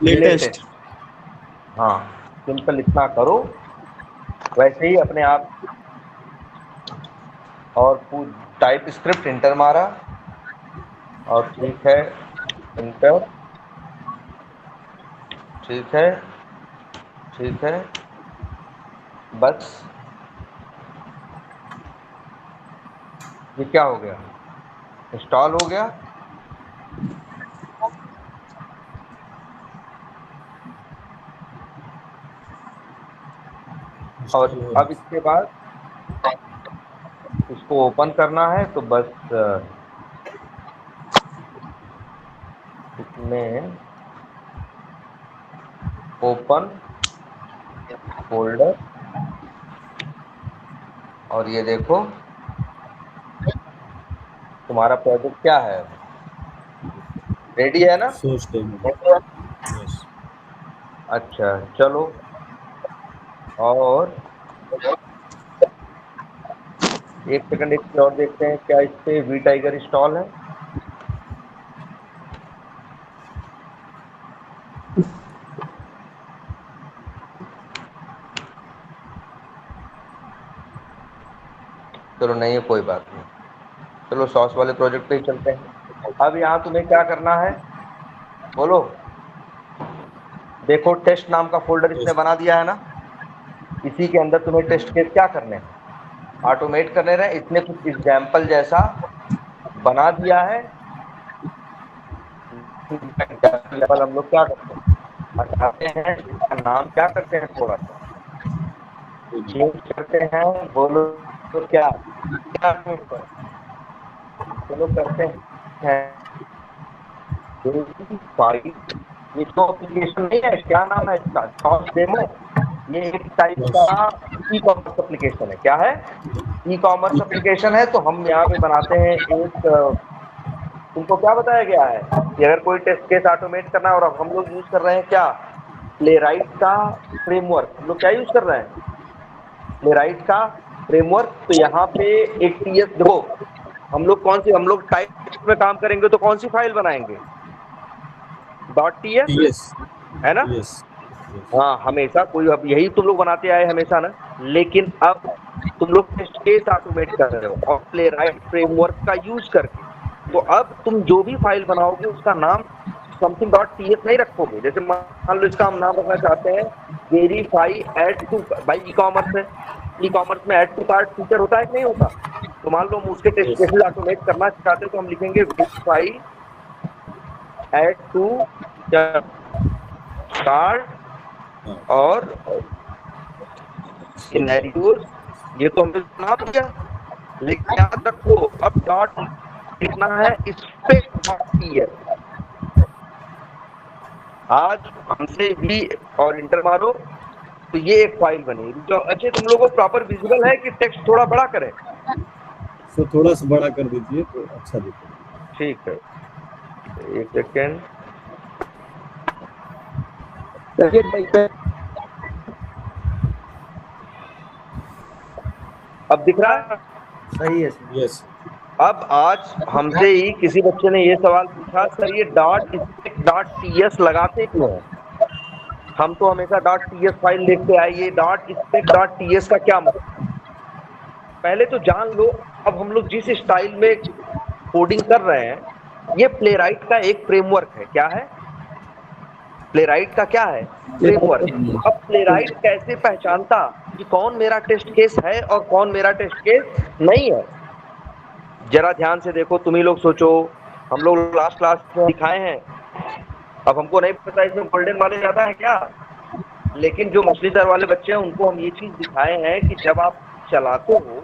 Latest. हाँ, simple इतना करो, वैसे ही अपने आप। और टाइप स्क्रिप्ट इंटर मारा और ठीक है, इंटर, ठीक है, ठीक है, बस। ये क्या हो गया? इंस्टॉल हो गया। और अब इसके बाद इसको ओपन करना है तो बस इसमें ओपन फोल्डर, और ये देखो तुम्हारा प्रोजेक्ट क्या है, रेडी है ना? Source demo. यस। अच्छा चलो, और एक सेकंड एक और देखते हैं क्या इस पे वी टाइगर इंस्टॉल है। चलो नहीं है, कोई बात नहीं। चलो सॉस वाले प्रोजेक्ट पे ही चलते हैं। अब यहाँ तुम्हें क्या करना है बोलो। देखो टेस्ट नाम का फोल्डर इसने बना दिया है ना, इसी के अंदर तुम्हें टेस्ट केस क्या करने हैं, ऑटोमेट करने रहे। इसने कुछ एग्जाम्पल जैसा बना दिया है। लेवल हम लोग क्या करते हैं, हटाते हैं, इसका नाम क्या करते हैं, थोड़ा सा चेंज करते हैं। बोलो तो क्या क्या चलो करते हैं फाइल। ये तो एप्लीकेशन नहीं है, क्या नाम है इसका, सॉस डेमो। ये एक टाइप का ई कॉमर्स एप्लीकेशन है। क्या है? ई कॉमर्स एप्लीकेशन है। तो हम यहाँ पे बनाते हैं एक, तुमको क्या बताया गया है कि अगर कोई टेस्ट केस ऑटोमेट करना है, और अब हम लोग यूज कर रहे हैं क्या, प्लेराइट का फ्रेमवर्क। हम लोग क्या यूज कर रहे हैं, प्लेराइट का फ्रेमवर्क। तो यहाँ पे एक टीएस देखो, हम लोग कौन सी, हम लोग टाइप में काम करेंगे तो कौन सी फाइल बनाएंगे, .ts यस। है ना? यस। हाँ, हमेशा कोई, अब यही तुम लोग बनाते आए हमेशा ना। लेकिन अब तुम लोग टेस्ट केस ऑटोमेट कर रहे हो और प्लेराइट फ्रेमवर्क का यूज करके। तो अब तुम जो भी फाइल बनाओगे उसका नाम समथिंग .ts नहीं रखोगे। जैसे मान लो इसका हम नाम रखना चाहते हैं वेरीफाई एड टू, भाई ई कॉमर्स है, ई कॉमर्स में एड टू कार्ट फीचर होता है कि नहीं होता। तो मान लो हम उसके टेस्ट केसेस ऑटोमेट करना चाहते हैं तो हम लिखेंगे वेरीफाई एड टू कार्ट और सिनेरियोस। ये तो हमने नाम दिया, लेकिन याद रखो अब डॉट लिखना है spec.ts। आज हमसे भी और इंटर मारो तो ये एक फाइल बनी जो अच्छे तुम लोगों को प्रॉपर विजुअल है कि टेक्स्ट थोड़ा बड़ा करें। तो थोड़ा सा बड़ा कर दीजिए तो अच्छा दिखेगा। ठीक है, एक सेकेंड। अब दिख रहा है? सही है। यस। अब आज हमसे ही किसी बच्चे ने ये सवाल पूछा, सर ये .spec.ts लगाते क्यों है? हम तो हमेशा .ts फाइल देखते आए, ये .spec.ts का क्या मतलब? पहले तो जान लो, अब हम लोग जिस स्टाइल में कोडिंग कर रहे हैं, ये प्लेराइट का एक फ्रेमवर्क है। क्या है? प्लेराइट का क्या है? फ्रेमवर्क। अब प्लेराइट कैसे पहचानता कि कौन मेरा टेस्ट केस है और कौन मेरा टेस्ट केस नहीं है? जरा ध्यान से देखो, तुम ही लोग सोचो। हम लोग लास्ट क्लास में दिखाए हैं, अब हमको नहीं पता इसमें गोल्डन वाले ज्यादा है क्या, लेकिन जो मछली सर वाले बच्चे हैं उनको हम ये चीज दिखाए हैं कि जब आप चलाते हो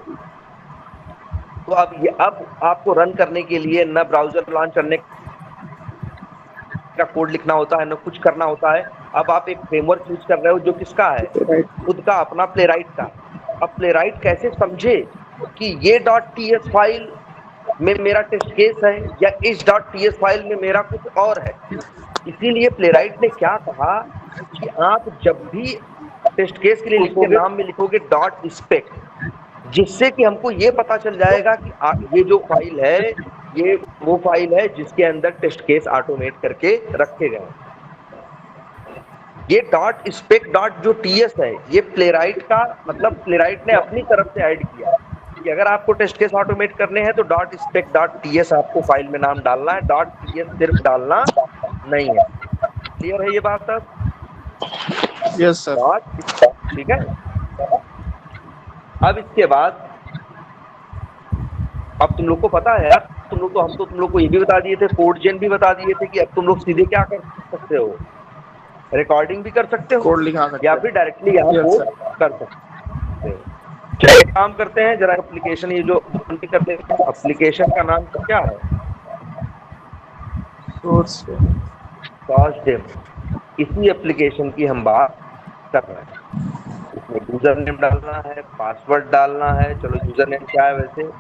तो अब आपको रन करने के लिए न ब्राउजर लॉन्च करने का कोड लिखना होता है, न कुछ करना होता है। अब आप एक फ्रेमवर्क यूज कर रहे हो जो किसका है, खुद का, अपना प्लेराइट का। अब प्लेराइट कैसे समझे कि ये .ts फाइल में मेरा टेस्ट केस है या इस .ts फाइल में मेरा कुछ और है। इसीलिए प्लेराइट ने क्या कहा कि आप जब भी टेस्ट केस के लिए लिखोगे, नाम में लिखोगे .spec, जिससे कि हमको ये पता चल जाएगा कि ये जो फाइल है ये वो फाइल है जिसके अंदर टेस्ट केस ऑटोमेट करके रखे गए। ये डॉट स्पेक डॉट जो टीएस है, ये प्लेराइट का मतलब प्लेराइट ने अपनी तरफ से ऐड किया कि अगर आपको टेस्ट केस ऑटोमेट करने हैं तो डॉट स्पेक डॉट टीएस आपको फाइल में नाम डालना है, डॉट टीएस सिर्फ डालना नहीं है। क्लियर है ये बात अब? Yes sir. डॉट, ठीक है। अब इसके बाद अब तुम लोग को पता है यार, तुम लोग तो हम तो तुम लोग को ये भी बता दिए थे, कोड जेन भी बता दिए थे कि अब तुम लोग सीधे क्या कर सकते हो, रिकॉर्डिंग भी कर सकते हो कोड लिखा सकते या हैं। फिर डायरेक्टली यहाँ यस कोड सर। कर सकते हो। चलिए एक काम करते हैं, जरा एप्लीकेशन ये जो ओपन कर लेते हैं, एप्लीकेशन का नाम क्या है? Source sauce demo. इसी एप्लीकेशन की हम बात कर रहे हैं। इसमें यूजर नेम डालना है, पासवर्ड डालना है। चलो यूजर नेम क्या है? वैसे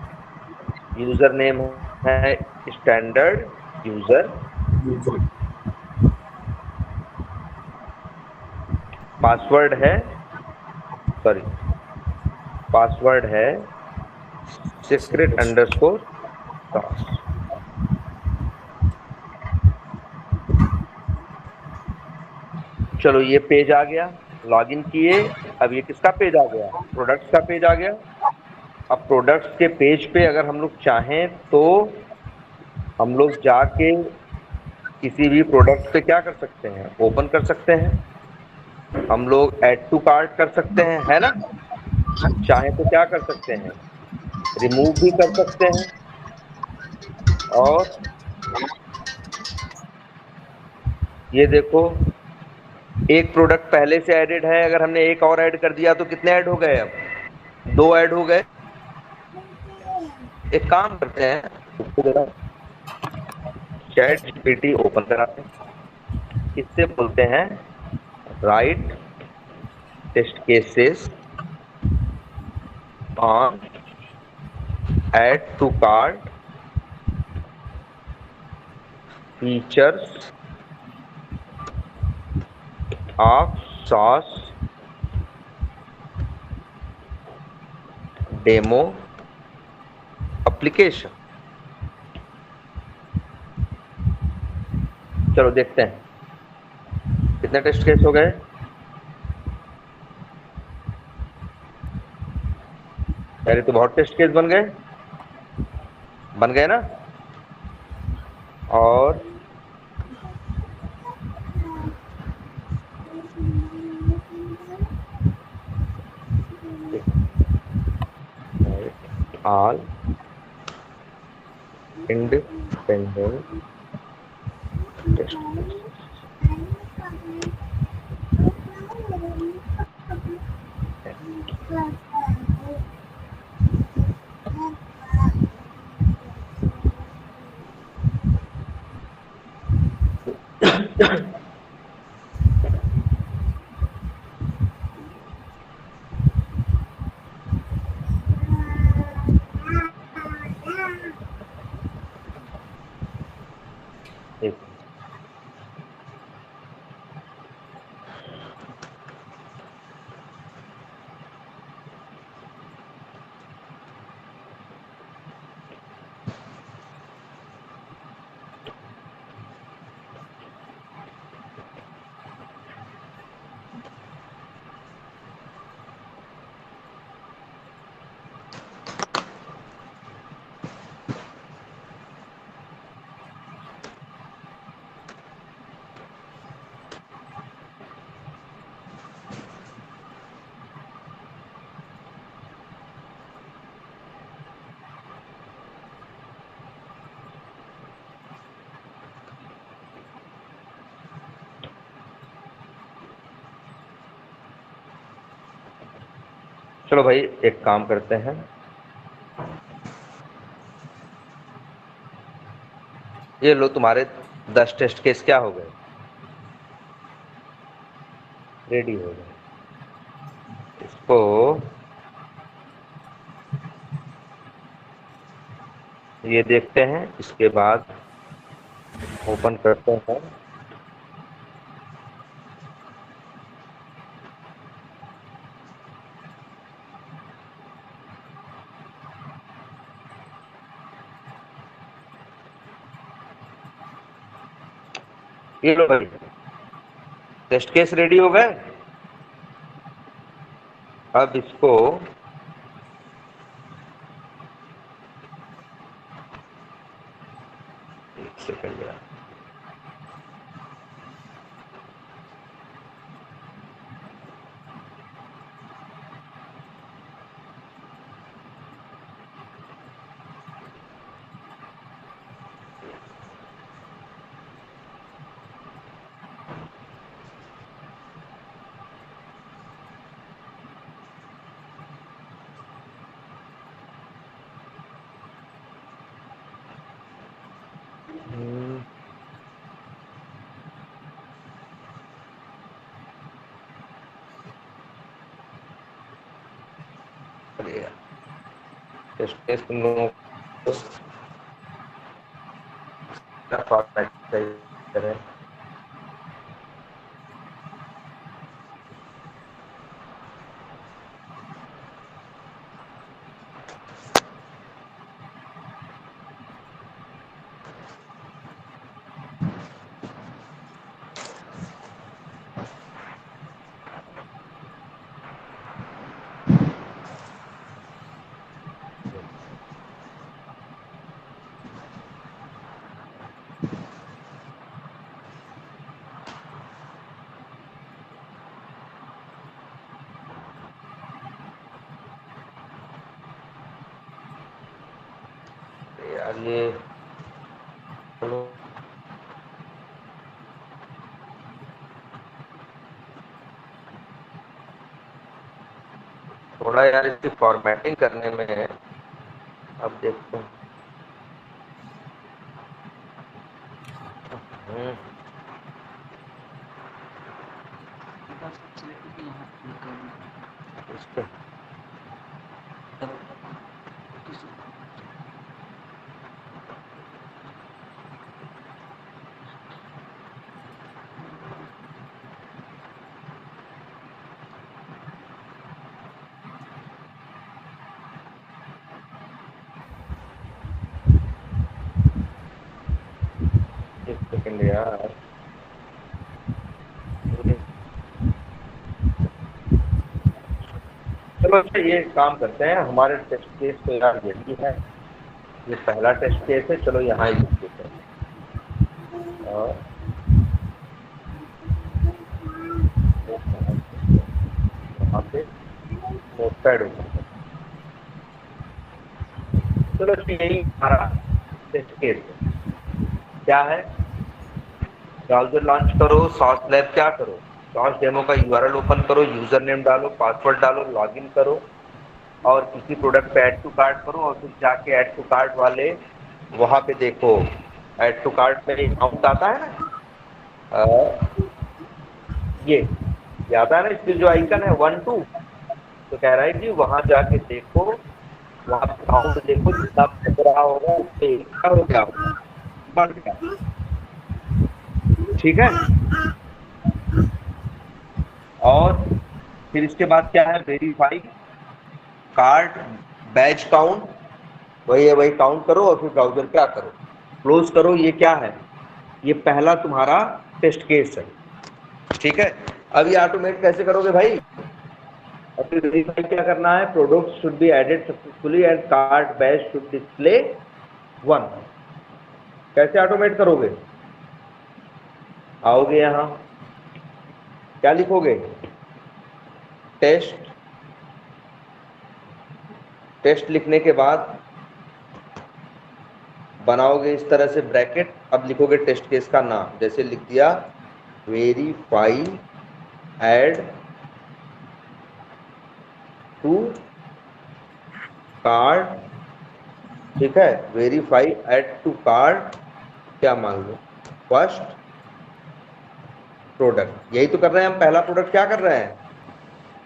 यूजर नेम है स्टैंडर्ड यूजर, पासवर्ड है, सॉरी, पासवर्ड है सीक्रेट अंडरस्कोर सॉस। चलो ये पेज आ गया, लॉगिन किए। अब ये किसका पेज आ गया? प्रोडक्ट्स का पेज आ गया। अब प्रोडक्ट्स के पेज पे अगर हम लोग चाहें तो हम लोग जाके किसी भी प्रोडक्ट पे क्या कर सकते हैं? ओपन कर सकते हैं। हम लोग ऐड टू कार्ट कर सकते हैं, है ना? चाहे तो क्या कर सकते हैं? रिमूव भी कर सकते हैं। और ये देखो, एक प्रोडक्ट पहले से एडेड है, अगर हमने एक और ऐड कर दिया तो कितने ऐड हो गए? अब 2 ऐड हो गए। एक काम करते हैं, चैट जीपीटी ओपन कराते हैं, इससे बोलते हैं write test cases on add to cart features of Sauce demo application. चलो देखते हैं कितने टेस्ट केस हो गए। पहले तो बहुत टेस्ट केस बन गए ना। और ऑल इंडिपेंडेंट टेस्ट एक चलो भाई एक काम करते हैं, ये लो तुम्हारे 10 टेस्ट केस क्या हो गए? रेडी हो गए। इसको ये देखते हैं, इसके बाद ओपन करते हैं। ये लो भाई, टेस्ट केस रेडी हो गए। अब इसको एक सेकंड यार, टेस्ट केस तुम लोगों को फॉर्मेट करें। यार ये चलो, थोड़ा यार इसकी फॉर्मेटिंग करने में है। अब देखते हैं। इसके एक सेकंड यार, चलो अच्छा ये काम करते हैं, हमारे टेस्ट केस तो यार यही है, ये पहला टेस्ट केस है। चलो यहाँ ही लिख देते हैं और वहाँ पे नोटपैड होगा। चलो यही हमारा टेस्ट केस है। क्या है, ब्राउजर लॉन्च करो, सॉस लैब क्या करो, सॉस डेमो का यूआरएल ओपन करो, यूजर नेम डालो, पासवर्ड डालो, लॉगिन करो और किसी प्रोडक्ट पे ऐड टू कार्ट करो और फिर जाके ऐड टू कार्ट वाले वहाँ पे देखो, ऐड टू कार्ट में अमाउंट आता है ना, ये आता है ना, इसके जो आइकन है 1 2, तो कह रहा है कि वहाँ जाके देखो, वहाँ पे अमाउंट देखो, जितना बच रहा होगा उससे एक्स्ट्रा हो गया होगा, बढ़ गया। ठीक है, और फिर इसके बाद क्या है, वेरीफाई कार्ट बैच काउंट, वही है, वही काउंट करो और फिर ब्राउजर क्या करो, क्लोज करो। ये क्या है, ये पहला तुम्हारा टेस्ट केस है। ठीक है, अब ये ऑटोमेट कैसे करोगे भाई, और फिर वेरीफाई क्या करना है, product should be added successfully and cart badge should display 1। कैसे ऑटोमेट करोगे, आओगे यहाँ, क्या लिखोगे, टेस्ट, टेस्ट लिखने के बाद बनाओगे इस तरह से ब्रैकेट। अब लिखोगे टेस्ट केस का नाम, जैसे लिख दिया वेरीफाई ऐड टू कार्ट। ठीक है, वेरीफाई ऐड टू कार्ट, क्या मान लो, फर्स्ट प्रोडक्ट। यही तो कर रहे हैं हम, पहला प्रोडक्ट क्या कर रहे हैं,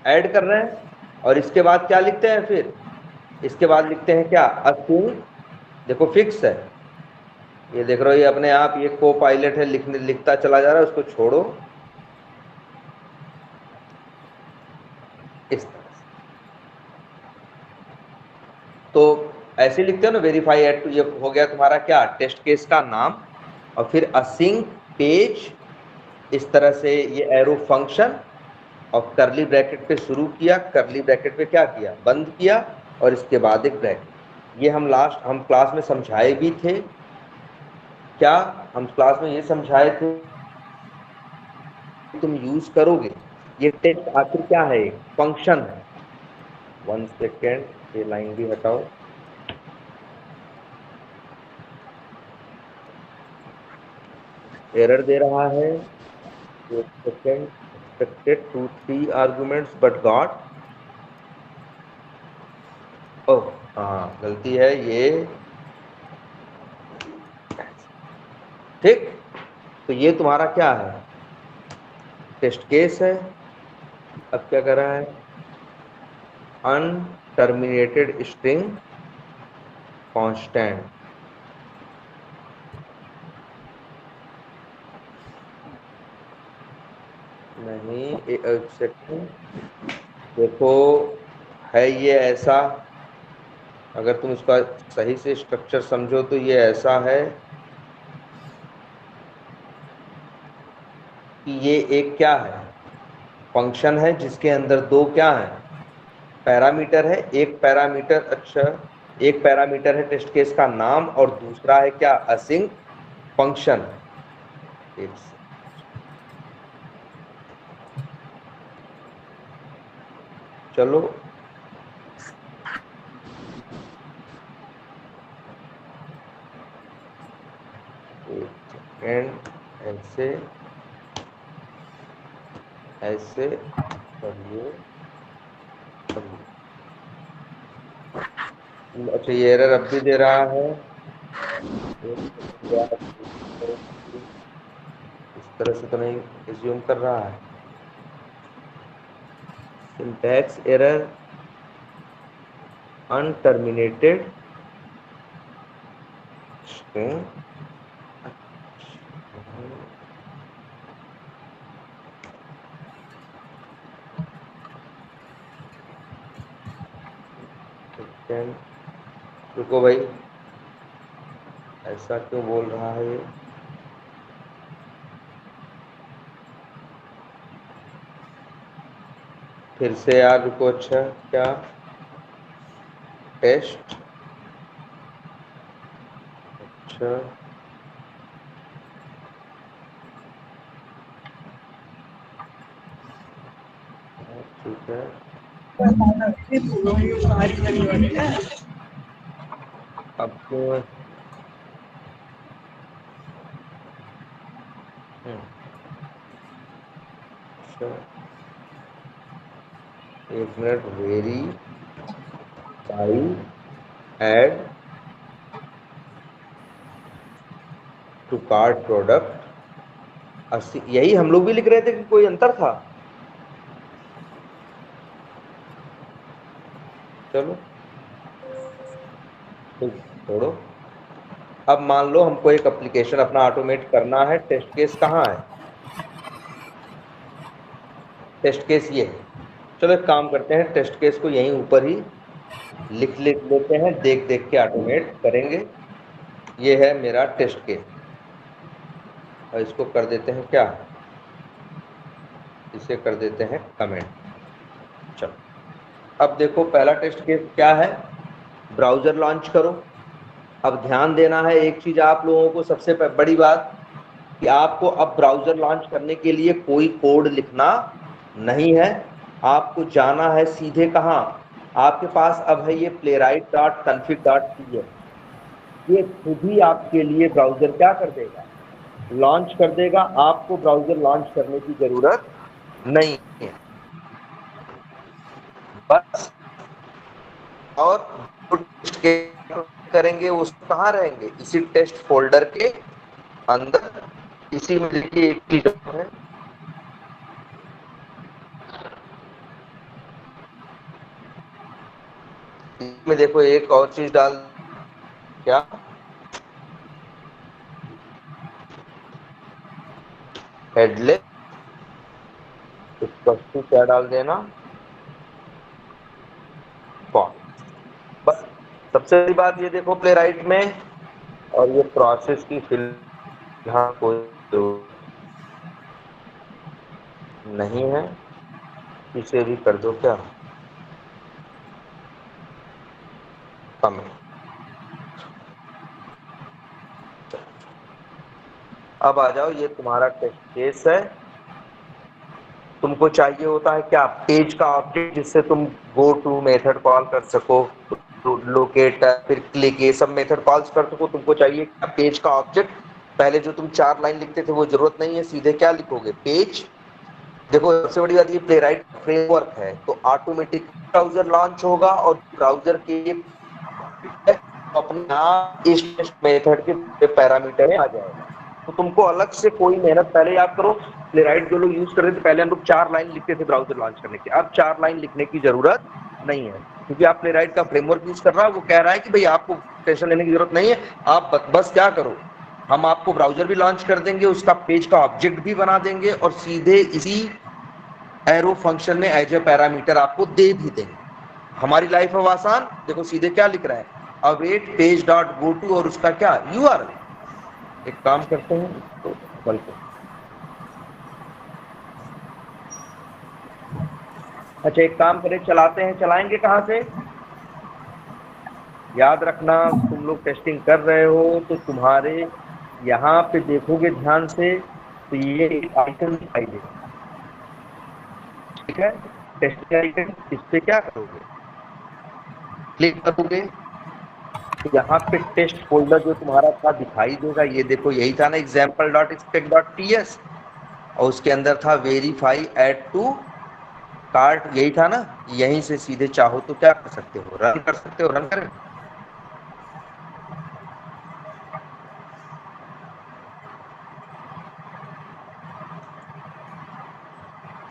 ऐड कर रहे हैं। और इसके बाद क्या लिखते हैं, फिर इसके बाद लिखते हैं क्या, अस्यूम, देखो फिक्स है, ये देख रहे हो, ये अपने आप ये को पायलट है, लिखता चला जा रहा है, उसको छोड़ो इस तरह से। तो ऐसे लिखते हो ना, वेरीफाई एट टू, ये हो गया तुम्हारा क्या, टेस्ट केस का नाम, और फिर असिंक पेज इस तरह से ये एरो फंक्शन, और करली ब्रैकेट पे शुरू किया, करली ब्रैकेट पे क्या किया, बंद किया, और इसके बाद एक ब्रैकेट। ये हम क्लास में समझाए भी थे। क्या हम क्लास में ये समझाए थे, तुम यूज करोगे, ये टेक्स्ट आखिर क्या है, एक फंक्शन है। 1 सेकेंड, ये लाइन भी हटाओ। एरर दे रहा है, 1 second, expected 2-3 arguments but got, ओह हाँ गलती है ये, ठीक। तो ये तुम्हारा क्या है, टेस्ट केस है। अब क्या कर रहा है, अनटर्मिनेटेड स्ट्रिंग कांस्टेंट, नहीं एक सेकेंड, देखो है ये ऐसा, अगर तुम इसका सही से स्ट्रक्चर समझो तो ये ऐसा है कि ये एक क्या है, फंक्शन है जिसके अंदर दो क्या है, पैरामीटर है। एक पैरामीटर, अच्छा, एक पैरामीटर है टेस्ट केस का नाम, और दूसरा है क्या, असिंक फंक्शन। चलो एंड ऐसे ऐसे करिए। अच्छा ये एरर अब भी दे रहा है, इस तरह से तो नहीं एज्यूम कर रहा है, सिंटैक्स एरर, अनटर्मिनेटेड स्ट्रिंग, रुको भाई, ऐसा क्यों बोल रहा है ये, फिर से यार रुको, अच्छा क्या, टेस्ट, अच्छा ठीक है, अब क्यों, अच्छा एक minute, verify add to cart product 80, यही हम लोग भी लिख रहे थे कि कोई अंतर था, चलो छोड़ो। अब मान लो हमको एक एप्लीकेशन अपना ऑटोमेट करना है, टेस्ट केस कहाँ है, टेस्ट केस ये है। चलो एक काम करते हैं, टेस्ट केस को यहीं ऊपर ही लिख लेते हैं, देख देख के ऑटोमेट करेंगे। ये है मेरा टेस्ट केस, और इसको कर देते हैं क्या, इसे कर देते हैं कमेंट। चलो अब देखो पहला टेस्ट केस क्या है, ब्राउजर लॉन्च करो। अब ध्यान देना है एक चीज आप लोगों को, सबसे बड़ी बात कि आपको अब ब्राउजर लॉन्च करने के लिए कोई कोड लिखना नहीं है, आपको जाना है सीधे कहाँ, आपके पास अब है ये playwright.config.ps, ये खुद ही आपके लिए ब्राउजर क्या कर देगा, लॉन्च कर देगा, आपको ब्राउजर लॉन्च करने की जरूरत नहीं है। बस और टेस्ट करेंगे उस कहाँ रहेंगे, इसी टेस्ट फोल्डर के अंदर, इसी में देखिए एक चीज है, इसमें देखो एक और चीज डाल, क्या, हेडलेस, इसको क्या डाल देना, फॉन्ट। बस सबसे बड़ी बात ये देखो प्लेराइट में, और ये प्रोसेस की फिल यहाँ कोई नहीं है, इसे भी कर दो क्या कम है। अब आ जाओ, ये तुम्हारा टेस्ट केस है। तुमको चाहिए होता है क्या, पेज का ऑब्जेक्ट जिससे तुम गो टू मेथड कॉल कर सको, लोकेट, फिर क्लिक, ये सब मेथड कॉल्स कर सको। तुमको चाहिए क्या, पेज का ऑब्जेक्ट। पहले जो तुम 4 लाइन लिखते थे वो जरूरत नहीं है, सीधे क्या लिखोगे, पेज। देखो सबसे बड़ी बात, ये प्लेराइट फ्रेमवर्क है तो ऑटोमेटिक ब्राउजर लॉन्च होगा और ब्राउजर के तो अपने आप इस टेस्ट मेथड के पैरामीटर में आ जाएगा। तो तुमको अलग से कोई मेहनत, पहले याद करो प्लेराइट जो लोग यूज कर रहे थे, पहले हम लोग 4 लाइन लिखते थे ब्राउजर लॉन्च करने की। अब 4 लाइन लिखने की जरूरत नहीं है, क्योंकि आप प्लेराइट का फ्रेमवर्क यूज कर रहा है। वो कह रहा है कि भाई आपको टेंशन लेने की जरूरत नहीं है, आप बस क्या करो, हम आपको ब्राउजर भी लॉन्च कर देंगे, उसका पेज का ऑब्जेक्ट भी बना देंगे और सीधे इसी एरो फंक्शन में एज ए पैरामीटर आपको दे भी देंगे। हमारी लाइफ अब आसान। देखो सीधे क्या लिख रहा है, await page dot go to और उसका क्या यूआरएल। एक काम करते हैं तो बल्कि अच्छा एक काम करें, चलाते हैं। चलाएंगे कहां से, याद रखना तुम लोग टेस्टिंग कर रहे हो तो तुम्हारे यहाँ पे देखोगे ध्यान से तो ये आइकन दिखाई देगा, ठीक है, टेस्ट आइकन। इस पे क्या करोगे, क्लिक करोगे तो यहाँ पे टेस्ट फोल्डर जो तुम्हारा था दिखाई देगा। ये देखो यही था ना, example dot spec dot TS, और उसके अंदर था वेरीफाई एड टू कार्ट, यही था ना। यहीं से सीधे चाहो तो क्या कर सकते हो, रन कर सकते हो। रन करें,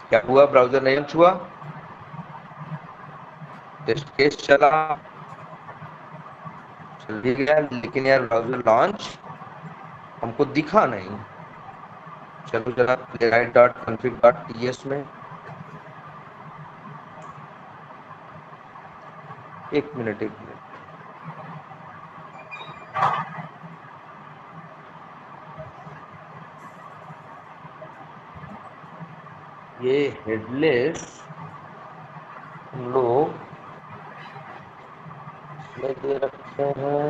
क्या हुआ, ब्राउजर नहीं लॉन्च हुआ, टेस्ट केस चला, चल भी गया, लेकिन यार ब्राउजर लॉन्च हमको दिखा नहीं। चलो जरा Playwright dot config dot TS में, एक मिनट। ये हेडलेस हम लोग इसमें दे रखते हैं,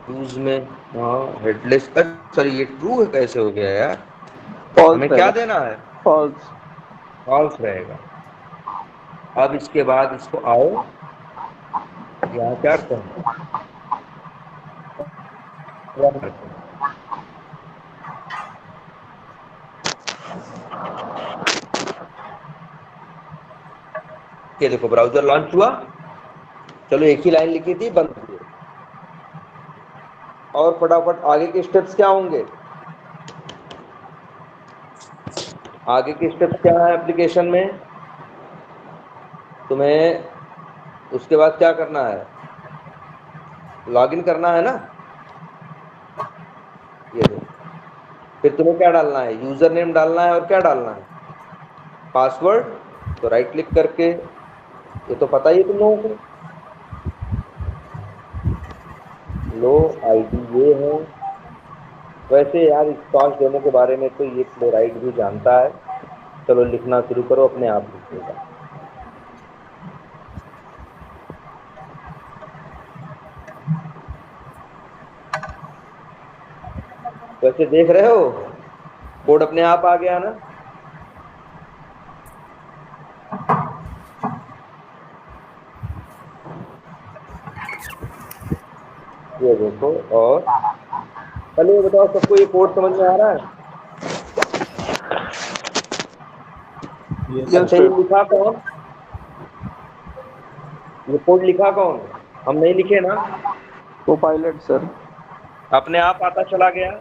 यूज में। हाँ हेडलेस, सर ये ट्रू है, कैसे हो गया यार, हमें क्या देना है, फॉल्स। फॉल्स रहेगा। अब इसके बाद इसको आओ, यहाँ क्या करते हैं, रन करते हैं। ये देखो ब्राउजर लॉन्च हुआ, चलो एक ही लाइन लिखी थी, बंद किए। और फटाफट आगे के स्टेप्स क्या होंगे, आगे के स्टेप्स क्या है एप्लीकेशन में, तुम्हें उसके बाद क्या करना है, लॉगिन करना है ना। ये देखो, फिर तुम्हें क्या डालना है, यूजर नेम डालना है और क्या डालना है, पासवर्ड। तो राइट क्लिक करके, ये तो पता ही है तुम लोगों को, लो आईडी ये है। वैसे यार इस पास देने के बारे में तो ये प्लेराइट भी जानता है। चलो लिखना शुरू करो, अपने आप लिखेगा। वैसे देख रहे हो कोड अपने आप आ गया ना। ये देखो, और पहले ये बताओ सबको ये कोड समझ में आ रहा है। अच्छा ये लिखा कौन, ये कोड लिखा कौन, हम नहीं लिखे ना, कोपायलट सर। अपने आप आता चला गया।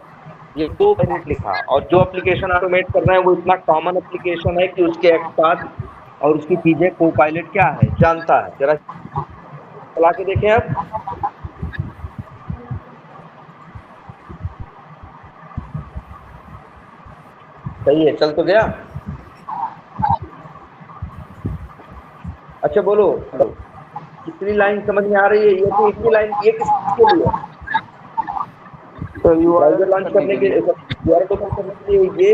ये 2 मिनट लिखा, और जो एप्लीकेशन ऑटोमेट कर रहे हैं वो इतना कॉमन एप्लीकेशन है कि उसके एक्सपार्ट और उसकी चीजें कोपायलट क्या है जानता है। जरा चला के देखें अब, सही है, चल तो गया। अच्छा बोलो कितनी लाइन समझ में आ रही है, ये तो इतनी लाइन, ये किसके लिए, तो ब्राउजर URL लॉन्च करने के URL ओपन करने के लिए ये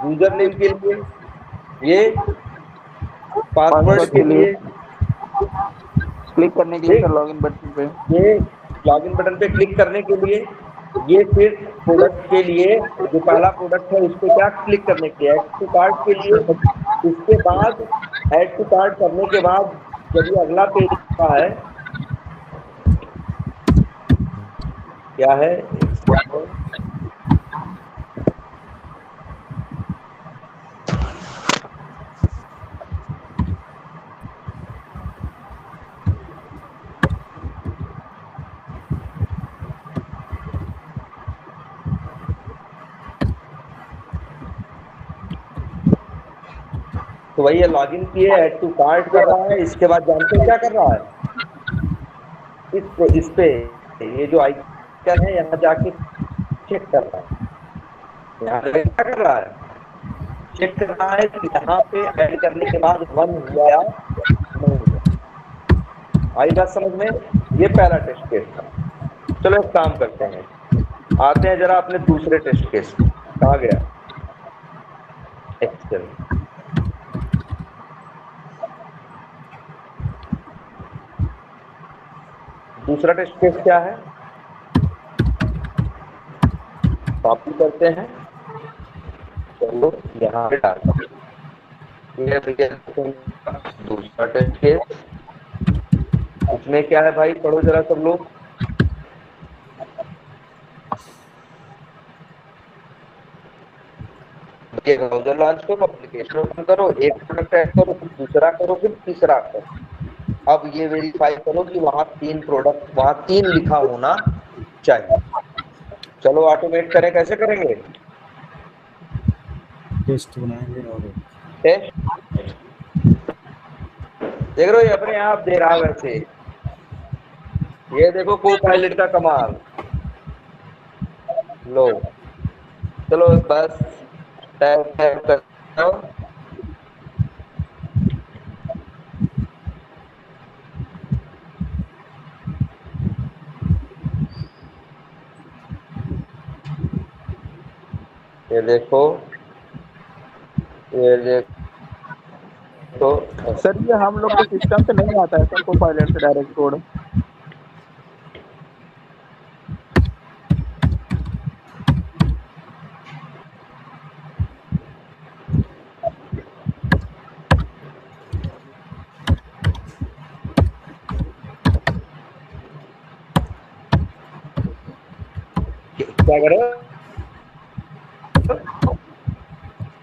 यूजर नेम के लिए, ये पासवर्ड के लिए, क्लिक करने के लिए ठीक, सर लॉगिन बटन पे। ये लॉगिन बटन पे क्लिक करने के लिए, ये फिर प्रोडक्ट के लिए जो पहला प्रोडक्ट है उस पर क्या क्लिक करने के लिए, ऐड टू कार्ट के लिए। उसके बाद ऐड टू कार्ट करने के बाद जब ये अगला पेज आता है, क्या है, तो वही लॉगिन किए, ऐड टू कार्ट कर रहा है। इसके बाद जानते हैं क्या कर रहा है, इस पे ये जो आइकन है यहाँ जाके चेक कर रहा है। यहाँ पे क्या कर रहा है, चेक कर रहा है कि यहाँ पे ऐड करने के बाद रन हुआ या नहीं हुआ। आई बात समझ में? ये पहला टेस्ट केस था। चलो एक काम करते हैं, आते हैं जरा अपने दूसरे टेस्ट केस। कहाँ गया एक्सेल? दूसरा टेस्ट केस क्या है, कॉपी करते हैं, चलो यहाँ पे डालते हैं। ये दूसरा टेस्ट केस, इसमें क्या है भाई, पढ़ो जरा सब लोग। एक ब्राउजर लॉन्च करो, एप्लीकेशन ओपन करो, एक प्रोडक्ट ऐड करो, फिर दूसरा करो, फिर तीसरा करो। अब ये वेरीफाई करो कि वहां 3 प्रोडक्ट, वहां 3 लिखा होना चाहिए। चलो ऑटोमेट करें, कैसे करेंगे? टेस्ट बनाएंगे और टेस्ट देख रहे हो, ये अपने आप दे रहा है वैसे। ये देखो को पायलट का कमाल। लो चलो बस टैब कर दो। ये देखो, ये देखो, सर ये हम लोग के सिस्टम पे नहीं आता है सर कोपायलट से डायरेक्ट कोड। क्या करो,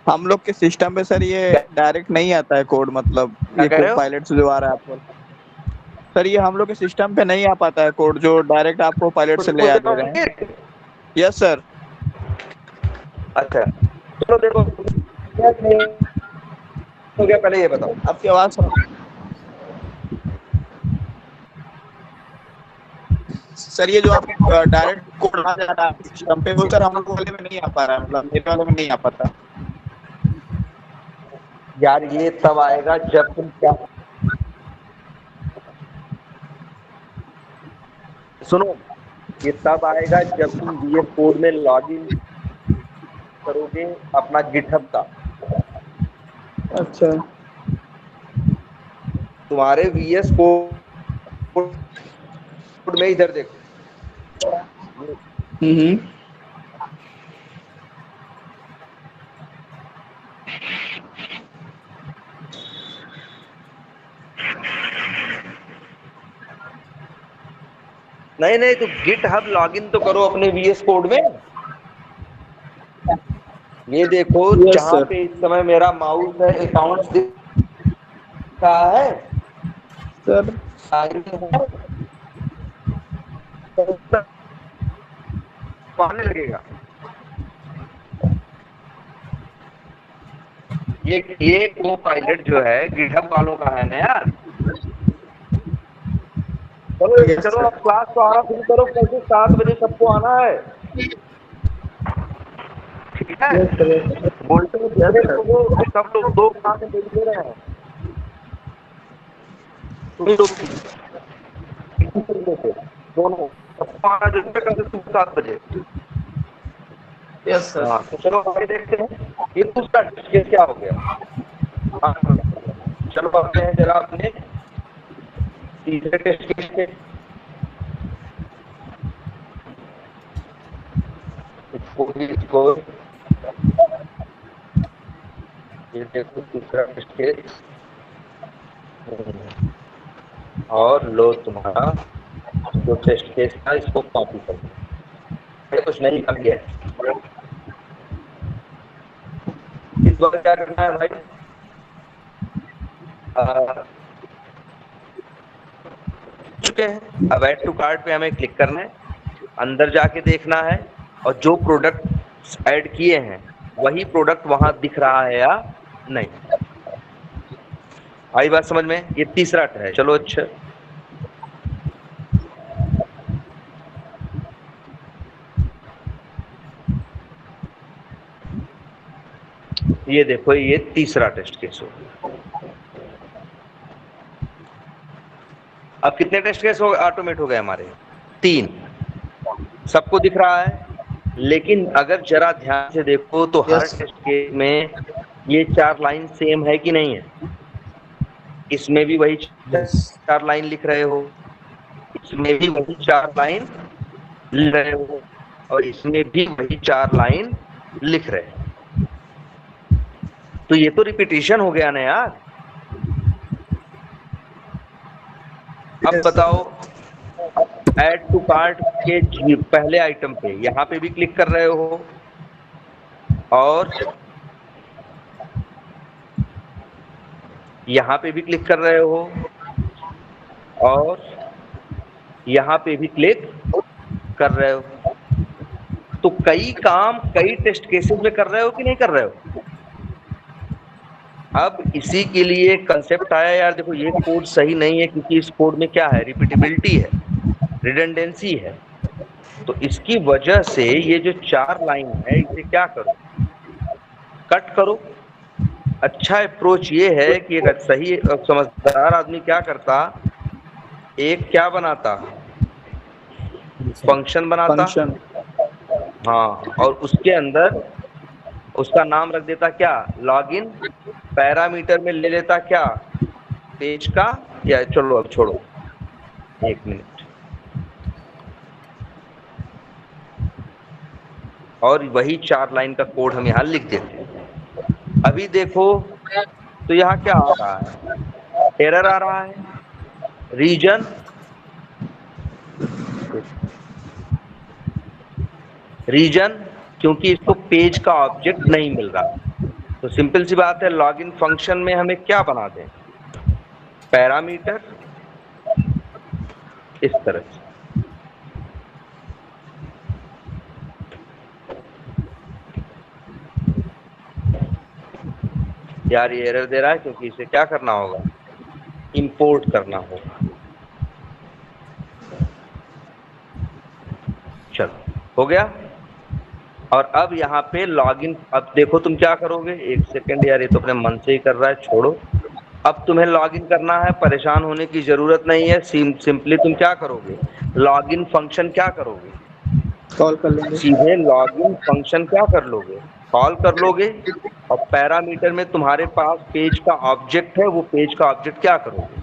हम लोग के सिस्टम पे सर ये डायरेक्ट नहीं आता है कोड, मतलब ये कह रहे हो? कोपायलट से जो आ रहा है आपको। सर ये हम लोग के सिस्टम पे नहीं आ पाता है कोड जो डायरेक्ट आपको पायलट से ले आ दे रहे हैं। Yes sir. अच्छा चलो देखो, क्या हो गया पहले ये बताओ। आपकी आवाज सर, ये जो आप डायरेक्ट कोड आ जा रहा है सिस्टम पे, वो सर हम लोग वाले में नहीं आ पा रहा है, मतलब मेरे वाले में नहीं आ पाता। यार ये तब आएगा जब तुम क्या, सुनो, ये तब आएगा जब तुम VS कोड में लॉगिन करोगे अपना गिटहब का। अच्छा। तुम्हारे VS कोड में इधर देखो, नहीं तो गिटहब लॉगिन तो करो अपने VS कोड में। ये देखो जहां पे इस समय मेरा माउस है, अकाउंट्स दिख रहा है सर। आने लगेगा। ये को पायलट जो है गिटहब वालों का है ना यार। चलो अब क्लास को आना शुरू करो, कल से 7 बजे सबको आना है, ठीक है? बोलते हैं सब लोग 2 क्लास में दे रहे हैं, तुम लोग दोनों सबको आना जरूर है कल से 7 बजे। Yes sir. हाँ तो चलो आगे देखते हैं ये दूसरा टेस्ट केस क्या हो गया। हाँ, चलो आते हैं जरा अपने तीसरे टेस्ट केस पे। इसको ये देखो तीसरा टेस्ट केस और लो तुम्हारा जो टेस्ट केस था इसको कॉपी कर दो। कुछ नहीं कर गया इस बार क्या करना है भाई, चुके हैं। अब ऐड टू कार्ट पे हमें क्लिक करना है, अंदर जाके देखना है और जो प्रोडक्ट ऐड किए हैं वही प्रोडक्ट वहां दिख रहा है या नहीं। आई बात समझ में? ये तीसरा है। चलो अच्छा ये देखो ये तीसरा टेस्ट केस हो गया। अब कितने टेस्ट केस हो ऑटोमेट हो गए हमारे? 3। सबको दिख रहा है, लेकिन अगर जरा ध्यान से देखो तो हर टेस्ट केस में ये 4 लाइन सेम है कि नहीं है? इसमें भी वही 4 लाइन लिख रहे हो, इसमें भी वही 4 लाइन लिख रहे हो और इसमें भी वही 4 लाइन लिख रहे हो। तो ये तो रिपीटिशन हो गया ना यार। अब बताओ ऐड टू कार्ट के पहले आइटम पे यहाँ पे भी क्लिक कर रहे हो और यहाँ पे भी क्लिक कर रहे हो और यहाँ पे भी क्लिक कर रहे हो। तो कई काम कई टेस्ट केसेस में कर रहे हो कि नहीं कर रहे हो? अब इसी के लिए कंसेप्ट आया यार, देखो ये कोड सही नहीं है क्योंकि इस कोड में क्या है, रिपीटेबिलिटी है, रिडंडेंसी है। तो इसकी वजह से ये जो 4 लाइन है इसे क्या करो, कट करो। अच्छा अप्रोच ये है कि एक सही समझदार आदमी क्या करता, एक क्या बनाता, फंक्शन बनाता। हाँ, और उसके अंदर उसका नाम रख देता क्या, लॉगिन। पैरामीटर में ले लेता क्या, पेज का, या चलो अब छोड़ो 1 मिनट, और वही 4 लाइन का कोड हम यहाँ लिख देते हैं। अभी देखो तो यहाँ क्या आ रहा है, एरर आ रहा है, रीजन क्योंकि इसको पेज का ऑब्जेक्ट नहीं मिल रहा। तो सिंपल सी बात है, लॉगिन फंक्शन में हमें क्या बना दें, पैरामीटर इस तरह से। यार ये एरर दे रहा है क्योंकि इसे क्या करना होगा, इंपोर्ट करना होगा। चलो हो गया। और अब यहाँ पे लॉगिन, अब देखो तुम क्या करोगे, 1 सेकंड यार, ये तो अपने मन से ही कर रहा है, छोड़ो। अब तुम्हें लॉगिन करना है, परेशान होने की जरूरत नहीं है। सिंपली तुम क्या करोगे, लॉगिन फंक्शन क्या करोगे, कॉल कर लेंगे। सीधे लॉगिन फंक्शन क्या कर लोगे, कॉल कर लोगे। और पैरामीटर में तुम्हारे पास पेज का ऑब्जेक्ट है, वो पेज का ऑब्जेक्ट क्या करोगे,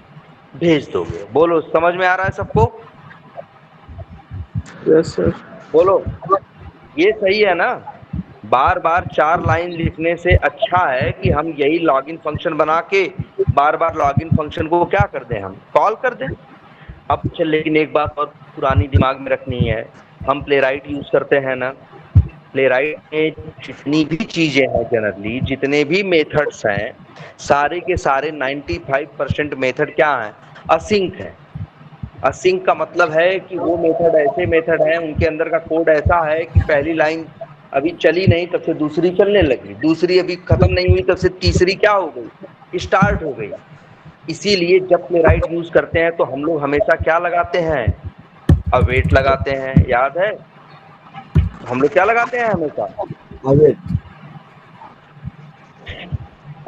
भेज दोगे। बोलो समझ में आ रहा है सबको? Yes sir. बोलो ये सही है ना? बार बार 4 लाइन लिखने से अच्छा है कि हम यही लॉगिन फंक्शन बना के बार बार लॉगिन फंक्शन को क्या कर दें, हम कॉल कर दें। अब चल, लेकिन एक बात और पुरानी दिमाग में रखनी है, हम प्लेराइट यूज करते हैं ना, प्लेराइट में जितनी भी चीजें हैं, जनरली जितने भी मेथड्स हैं, सारे के सारे 95% मेथड क्या हैं, असिंक है। असिंक का मतलब है कि वो मेथड ऐसे मेथड हैं, उनके अंदर का कोड ऐसा है कि पहली लाइन अभी चली नहीं तब से दूसरी चलने लगी, दूसरी अभी खत्म नहीं हुई तब से तीसरी क्या हो गई, स्टार्ट हो गई। इसीलिए जब प्लेराइट यूज करते हैं तो हम लोग हमेशा क्या लगाते हैं, अवेट लगाते हैं। याद है हम लोग क्या लगाते हैं, हमेशा अवेट,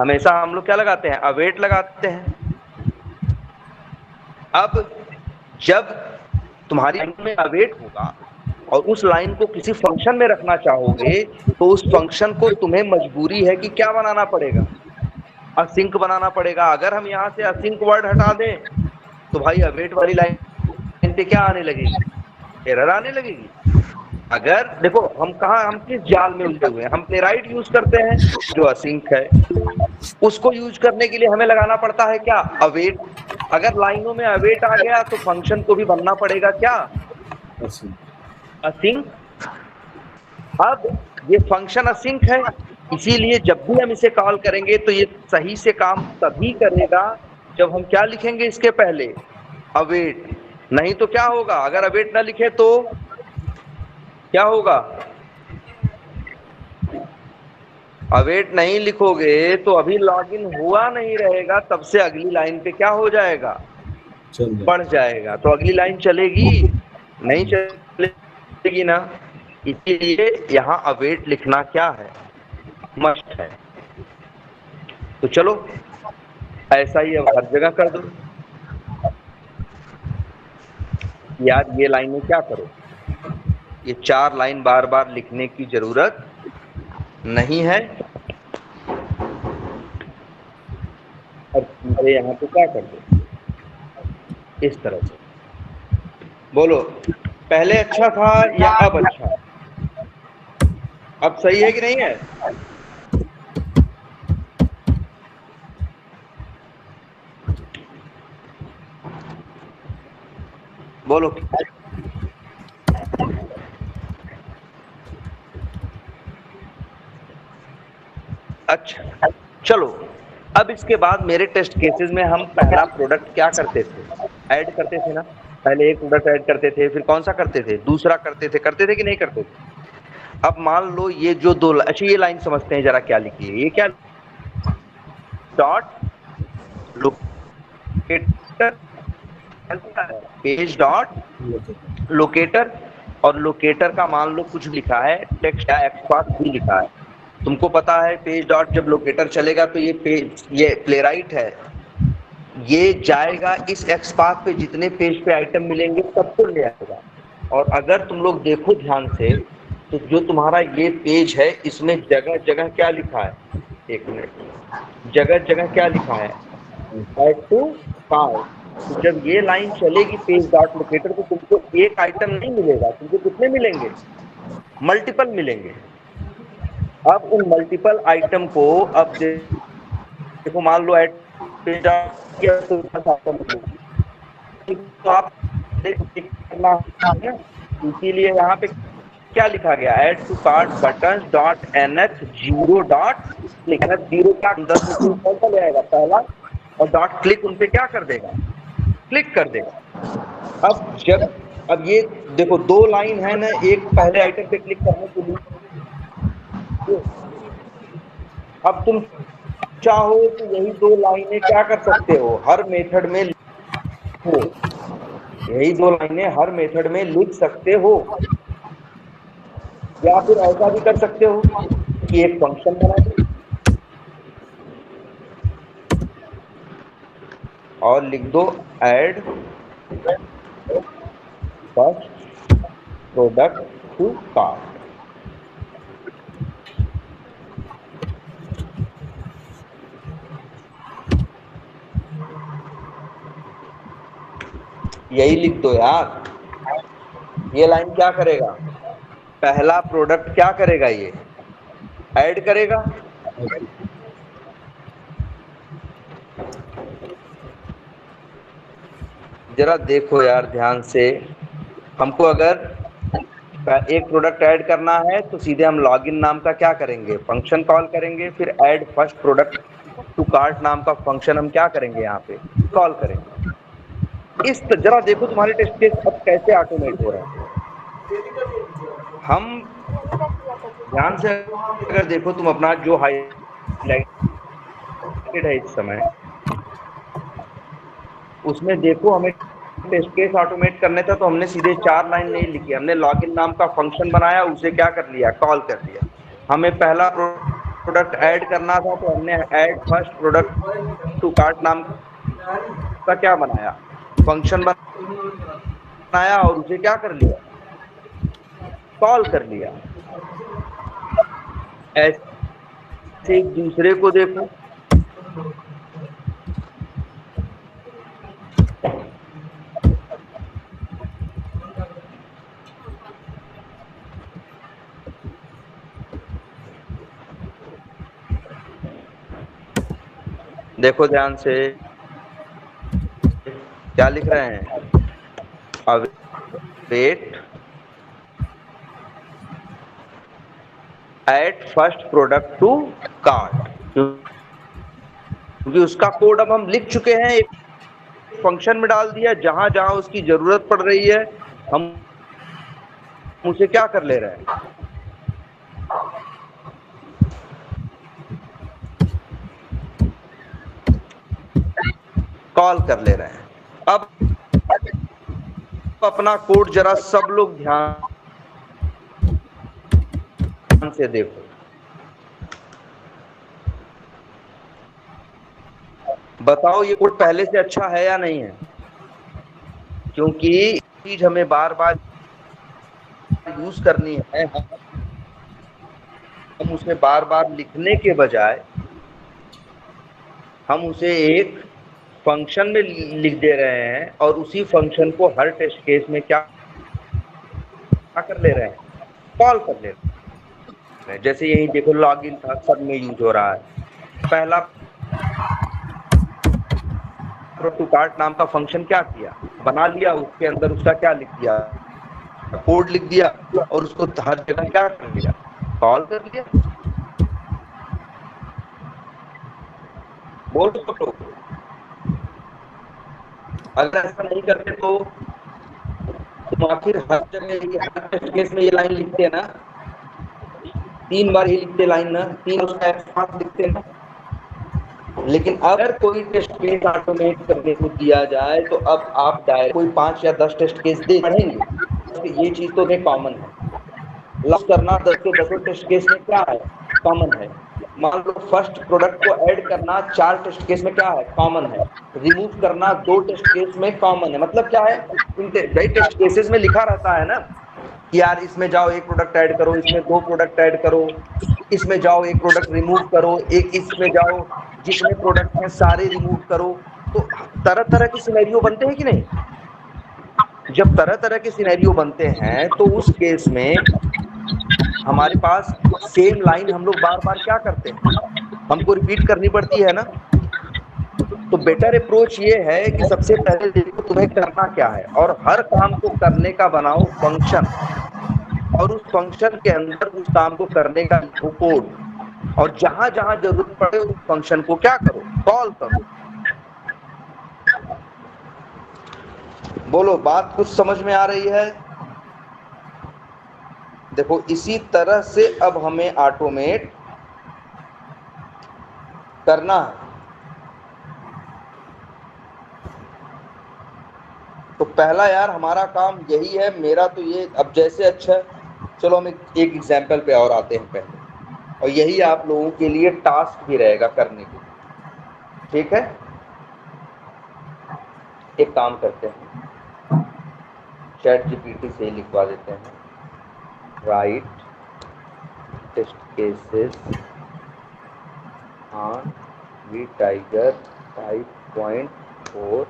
हमेशा हम लोग क्या लगाते हैं, अवेट लगाते हैं। अब जब तुम्हारी लाइन में अवेट होगा और उस लाइन को किसी फंक्शन में रखना चाहोगे तो उस फंक्शन को तुम्हें मजबूरी है कि क्या बनाना पड़ेगा, असिंक बनाना पड़ेगा। अगर हम यहाँ से असिंक वर्ड हटा दें तो भाई अवेट वाली लाइन पे क्या आने लगेगी, एरर आने लगेगी। अगर देखो हम किस जाल में उलझे हुए हैं, हम प्लेराइट यूज करते हैं जो असिंक है, उसको यूज करने के लिए हमें लगाना पड़ता है क्या, अवेट। अगर लाइनों में अवेट आ गया तो फंक्शन को भी बनना पड़ेगा क्या, असिंक। अब ये फंक्शन असिंक है, इसीलिए जब भी हम इसे कॉल करेंगे तो ये सही से काम तभी करेगा जब हम क्या लिखेंगे इसके पहले, अवेट। नहीं तो क्या होगा, अगर अवेट ना लिखे तो क्या होगा, अवेट नहीं लिखोगे तो अभी लॉगिन हुआ नहीं रहेगा, तब से अगली लाइन पे क्या हो जाएगा, बढ़ जाएगा। तो अगली लाइन चलेगी नहीं, चलेगी ना। इसीलिए यहाँ अवेट लिखना क्या है, मस्ट है। तो चलो ऐसा ही अब हर जगह कर दो यार। ये लाइनें क्या करो, ये 4 लाइन बार बार लिखने की जरूरत नहीं है। और सीधे यहाँ पे क्या कर दो, इस तरह से। बोलो पहले अच्छा था या अब अच्छा, अब सही है कि नहीं है? बोलो। अच्छा चलो, अब इसके बाद मेरे टेस्ट केसेस में हम पहला प्रोडक्ट क्या करते थे, ऐड करते थे ना। पहले एक प्रोडक्ट ऐड करते थे, फिर कौन सा करते थे, दूसरा करते थे कि नहीं करते थे। अब मान लो ये जो दो, अच्छा ये लाइन समझते हैं जरा क्या लिखी है, ये क्या, dot locator, page dot locator, और लोकेटर का मान लो कुछ लिखा है टेक्स्ट या एक्सपाथ भी लिखा है। तुमको पता है पेज डॉट जब लोकेटर चलेगा तो ये पेज, ये प्लेराइट है, ये जाएगा इस एक्सपाथ पे, जितने पेज पे आइटम मिलेंगे सबको ले आएगा। और अगर तुम लोग देखो ध्यान से तो जो तुम्हारा ये पेज है इसमें जगह जगह क्या लिखा है, एक मिनट, जगह जगह क्या लिखा है, ऐड टू कार्ट। तो जब ये लाइन चलेगी पेज डॉट लोकेटर तो तुमको एक आइटम नहीं मिलेगा, तुमको कितने मिलेंगे, मल्टीपल मिलेंगे। अब उन मल्टीपल आइटम को, अब देखो मान लो ऐड पेज डॉट किया तो आप करना है, इसीलिए यहाँ पे क्या लिखा गया, add to cart button dot nth 0 dot लिखना, 0 का 10 कौन सा ले आएगा, पहला, और डॉट क्लिक उन पे क्या कर देगा, क्लिक कर देगा। अब जब, अब ये देखो 2 लाइन है ना, एक पहले आइटम पे क्लिक करने के लिए, अब तुम चाहो तो यही 2 लाइनें क्या कर सकते हो, हर मेथड में हो, यही 2 लाइनें हर मेथड में लिख सकते हो। या फिर ऐसा भी कर सकते हो कि एक फंक्शन बना दो और लिख दो add first product to cart. यही लिख दो यार। ये लाइन क्या करेगा, पहला प्रोडक्ट क्या करेगा, ये ऐड करेगा। जरा देखो यार ध्यान से, हमको अगर एक प्रोडक्ट ऐड करना है तो सीधे हम लॉगिन नाम का क्या करेंगे, फंक्शन कॉल करेंगे, फिर add first product to cart नाम का फंक्शन हम क्या करेंगे, यहाँ पे कॉल करेंगे। इस जरा देखो तुम्हारे टेस्ट केस अब कैसे ऑटोमेट हो रहा है। हम ध्यान से अगर देखो तुम अपना जो हाईलाइटेड है इस समय, उसमें देखो हमें टेस्ट केस ऑटोमेट करने था तो हमने सीधे 4 लाइन नहीं लिखी, हमने लॉगिन नाम का फंक्शन बनाया, उसे क्या कर लिया, कॉल कर लिया। हमें पहला प्रोडक्ट ऐड करना था तो हमने add first product to cart नाम का क्या बनाया, फंक्शन बनाया और उसे क्या कर लिया, कॉल कर लिया। ऐसे एक दूसरे को देखो, देखो ध्यान से क्या लिख रहे हैं, await add first product to cart, क्योंकि उसका कोड अब हम लिख चुके हैं, एक फंक्शन में डाल दिया, जहां जहां उसकी जरूरत पड़ रही है हम उसे क्या कर ले रहे हैं, कॉल कर ले रहे हैं। अब अपना कोड जरा सब लोग ध्यान से देखो, बताओ ये कोड पहले से अच्छा है या नहीं है, क्योंकि चीज हमें बार बार यूज करनी है, हम उसे बार बार लिखने के बजाय हम उसे एक फंक्शन में लिख दे रहे हैं और उसी फंक्शन को हर टेस्ट केस में क्या कर ले रहे हैं, कॉल कर ले रहे हैं। जैसे यही देखो लॉगिन था, सब में यूज हो रहा है। पहला टू कार्ट नाम का फंक्शन क्या किया, बना लिया, उसके अंदर उसका क्या लिख दिया, कोड लिख दिया और उसको हर जगह क्या कर लिया, कॉल कर लिया। बोल सकते, अगर ऐसा नहीं करते तो तुम आखिर हर जगह हर टेस्ट केस में ये लाइन लिखते हैं ना, 3 बार ही लिखते लाइन ना, 3 उसका F5 लिखते ना। लेकिन अगर कोई टेस्ट केस ऑटोमेट करने को दिया जाए तो अब आप डायरेक्ट कोई 5 या 10 टेस्ट केस दे पढ़ेंगे, तो ये चीज तो नहीं कॉमन है। लॉस करना 10 के 10 टेस्ट केस में क्या है, कॉमन है। मान लो फर्स्ट प्रोडक्ट को ऐड करना 4 टेस्ट केस में क्या है, कॉमन है। रिमूव करना 2 टेस्ट केस में कॉमन है। मतलब क्या है, कई टेस्ट केसेस में लिखा रहता है ना कि यार इसमें जाओ एक प्रोडक्ट ऐड करो, इसमें 2 प्रोडक्ट ऐड करो, इसमें जाओ एक प्रोडक्ट रिमूव करो, एक इसमें जाओ जितने प्रोडक्ट हैं सारे रिमूव करो। तो तरह तरह के सिनेरियो बनते हैं कि नहीं। जब तरह तरह के सिनेरियो बनते हैं तो उस केस में हमारे पास सेम लाइन हम लोग बार बार क्या करते हैं, हमको रिपीट करनी पड़ती है ना। तो बेटर अप्रोच ये है कि सबसे पहले देखो तुम्हें करना क्या है और हर काम को करने का बनाओ फंक्शन, और उस फंक्शन के अंदर उस काम को करने का लिखो कोड, और जहां जहां जरूरत पड़े उस फंक्शन को क्या करो, कॉल करो। बोलो बात कुछ समझ में आ रही है। देखो इसी तरह से अब हमें ऑटोमेट करना है। तो पहला यार हमारा काम यही है, मेरा तो ये अब जैसे अच्छा है। चलो हम एक एग्जाम्पल पे और आते हैं पहले, और यही आप लोगों के लिए टास्क भी रहेगा करने के लिए, ठीक है। एक काम करते हैं, चैट जीपीटी से लिखवा देते हैं, write test cases on vTiger 5.4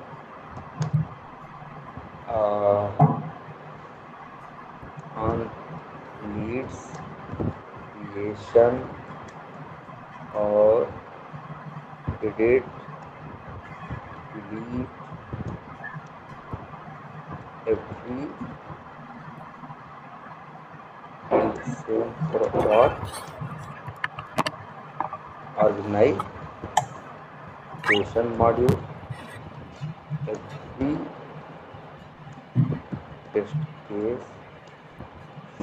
on leads creation और edit delete every dot organize creation module every test case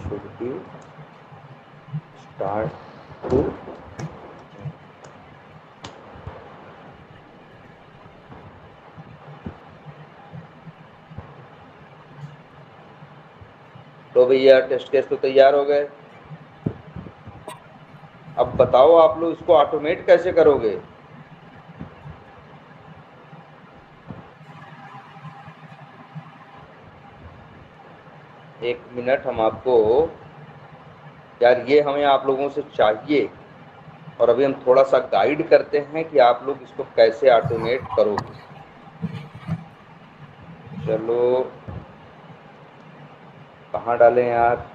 should be start to तो भैया टेस्ट केस तो तैयार हो गए। अब बताओ आप लोग इसको ऑटोमेट कैसे करोगे। एक मिनट हम आपको यार ये हमें आप लोगों से चाहिए, और अभी हम थोड़ा सा गाइड करते हैं कि आप लोग इसको कैसे ऑटोमेट करोगे। चलो कहाँ डालें यार,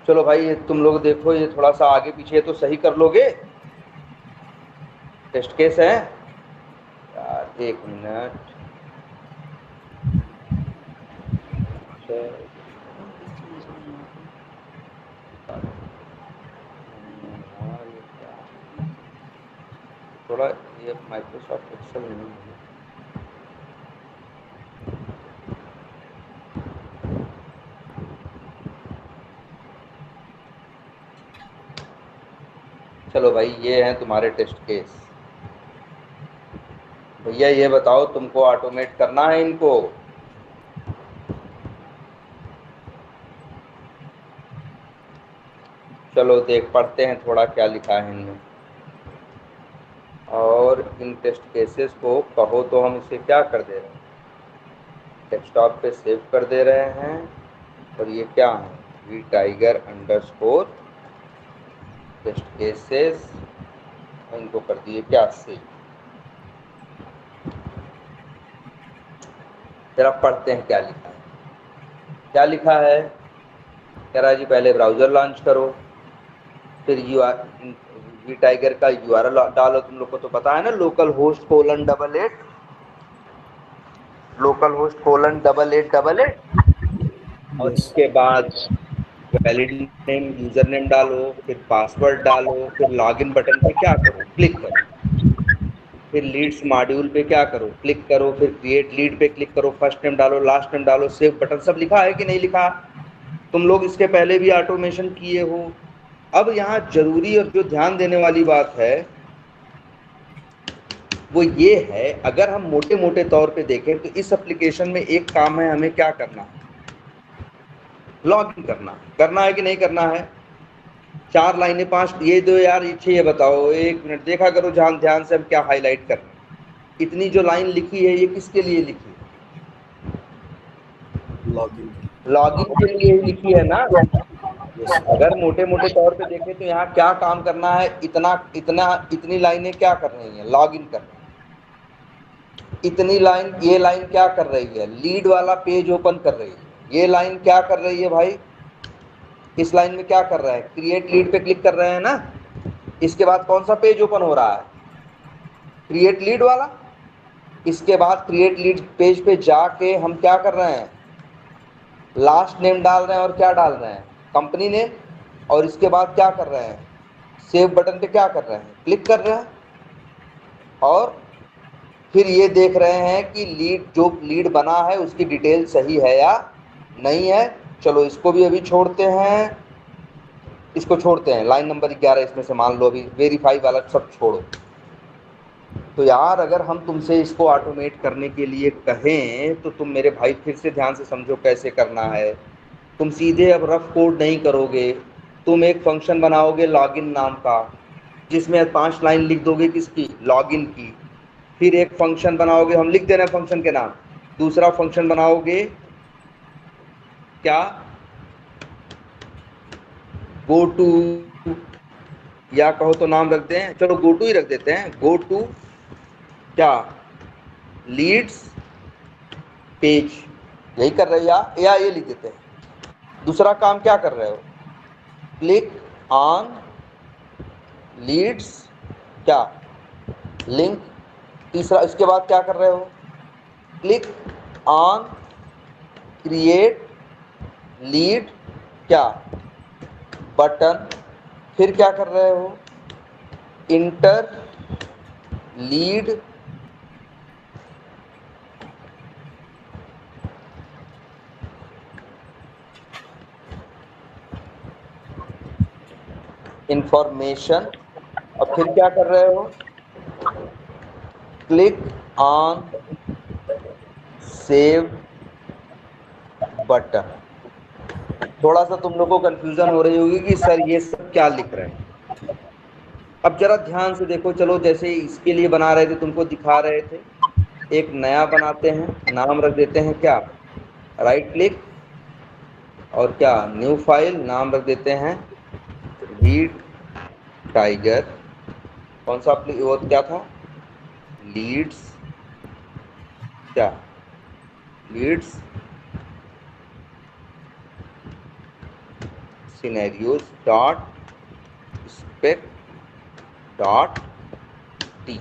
चलो भाई ये तुम लोग देखो, ये थोड़ा सा आगे पीछे तो सही कर लोगे। टेस्ट केस है यार, एक मिनट। थोड़ा ये माइक्रोसॉफ्ट एक्सेल नहीं है। चलो भाई ये हैं तुम्हारे टेस्ट केस। भैया ये बताओ तुमको ऑटोमेट करना है इनको? चलो देख पढ़ते हैं थोड़ा क्या लिखा है इनमें, और इन टेस्ट केसेस को कहो तो हम इसे क्या कर दे रहे हैं, डेस्कटॉप पे सेव कर दे रहे हैं। और ये क्या है, vTiger underscore test cases, इनको कर दिए क्या सेव। जरा पढ़ते हैं क्या लिखा है। क्या लिखा है, कह रहा है जी पहले ब्राउजर लॉन्च करो, फिर वी टाइगर का यूआरएल डालो। तुम लोग को तो पता है ना, local host colon 88, local host colon 8888। और यस। इसके बाद वैलिड नेम यूजर नेम डालो, फिर पासवर्ड डालो, फिर लॉगिन बटन पे क्या करो, क्लिक करो, फिर लीड्स मॉड्यूल पे क्या करो, क्लिक करो, फिर क्रिएट लीड पे क्लिक करो, फर्स्ट नेम डालो, लास्ट नेम डालो, सेव बटन। सब लिखा है कि नहीं लिखा? तुम लोग इसके पहले भी ऑटोमेशन किए हो। अब यहाँ जरूरी और जो ध्यान देने वाली बात है वो ये है, अगर हम मोटे मोटे तौर पे देखें तो इस एप्लीकेशन में एक काम है, हमें क्या करना है, लॉगिन करना है कि नहीं करना है। 4 लाइनें 5 ये दो यार, ये बताओ, एक मिनट देखा करो ध्यान से हम क्या हाईलाइट कर रहे हैं। इतनी जो लाइन लिखी है ये किसके लिए लिखी है? लॉगिन के लिए ही लिखी है ना। अगर मोटे मोटे तौर पे देखें तो यहाँ क्या काम करना है, इतनी लाइनें क्या कर रही हैं, लॉगिन कर रही हैं। इतनी लाइन, ये लाइन क्या कर रही है, लीड वाला पेज ओपन कर रही है। ये लाइन क्या कर रही है भाई, इस लाइन में क्या कर रहा है, क्रिएट लीड पे क्लिक कर रहे हैं ना। इसके बाद कौन सा पेज ओपन हो रहा है, क्रिएट लीड वाला। इसके बाद क्रिएट लीड पेज पे जाके हम क्या कर रहे हैं, लास्ट नेम डाल रहे हैं, और क्या डाल रहे हैं, कंपनी नेम। और इसके बाद क्या कर रहे हैं, सेव बटन पे क्या कर रहे हैं, क्लिक कर रहे हैं। और फिर ये देख रहे हैं कि जो लीड बना है उसकी डिटेल सही है या नहीं है। चलो इसको भी अभी छोड़ते हैं, इसको छोड़ते हैं, लाइन नंबर 11 इसमें से मान लो अभी वेरीफाई वाला सब छोड़ो। तो यार अगर हम तुमसे इसको ऑटोमेट करने के लिए कहें तो तुम मेरे भाई फिर से ध्यान से समझो कैसे करना है। तुम सीधे अब रफ कोड नहीं करोगे, तुम एक फंक्शन बनाओगे लॉगिन नाम का, जिसमें 5 लाइन लिख दोगे किसकी, लॉगिन की। फिर एक फंक्शन बनाओगे, हम लिख देना फंक्शन के नाम। दूसरा फंक्शन बनाओगे क्या, गो टू, या कहो तो नाम रख दें, चलो गो टू ही रख देते हैं, गो टू क्या, लीड्स पेज, यही कर रहे हो या ये लिख देते हैं। दूसरा काम क्या कर रहे हो, क्लिक ऑन लीड्स क्या, लिंक। तीसरा इसके बाद क्या कर रहे हो, क्लिक ऑन क्रिएट लीड क्या, बटन। फिर क्या कर रहे हो, इंटर लीड इंफॉर्मेशन। और फिर क्या कर रहे हो, क्लिक ऑन सेव बटन। थोड़ा सा तुम लोगों को कंफ्यूजन हो रही होगी कि सर ये सब क्या लिख रहे हैं। अब जरा ध्यान से देखो, चलो जैसे इसके लिए बना रहे थे, तुमको दिखा रहे थे, एक नया बनाते हैं, नाम रख देते हैं क्या, राइट क्लिक, और क्या, न्यू फाइल, नाम रख देते हैं रीड टाइगर, कौन सा वो क्या था, लीड्स, क्या, leads scenarios dot spec dot T.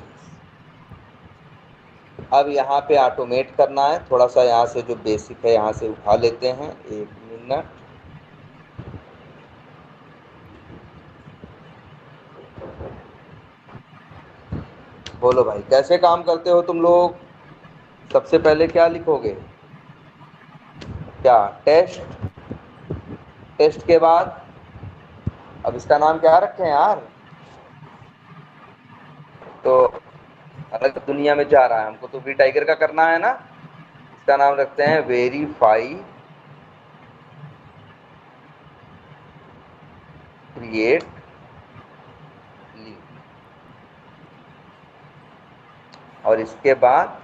अब यहाँ पे ऑटोमेट करना है, थोड़ा सा यहाँ से जो बेसिक है यहाँ से उठा लेते हैं, 1 मिनट। बोलो भाई कैसे काम करते हो तुम लोग। सबसे पहले क्या लिखोगे, क्या, टेस्ट, टेस्ट के बाद अब इसका नाम क्या रखें यार, तो अलग दुनिया में जा रहा है, हमको तो वी टाइगर का करना है ना, इसका नाम रखते हैं वेरीफाई क्रिएट लीड, और इसके बाद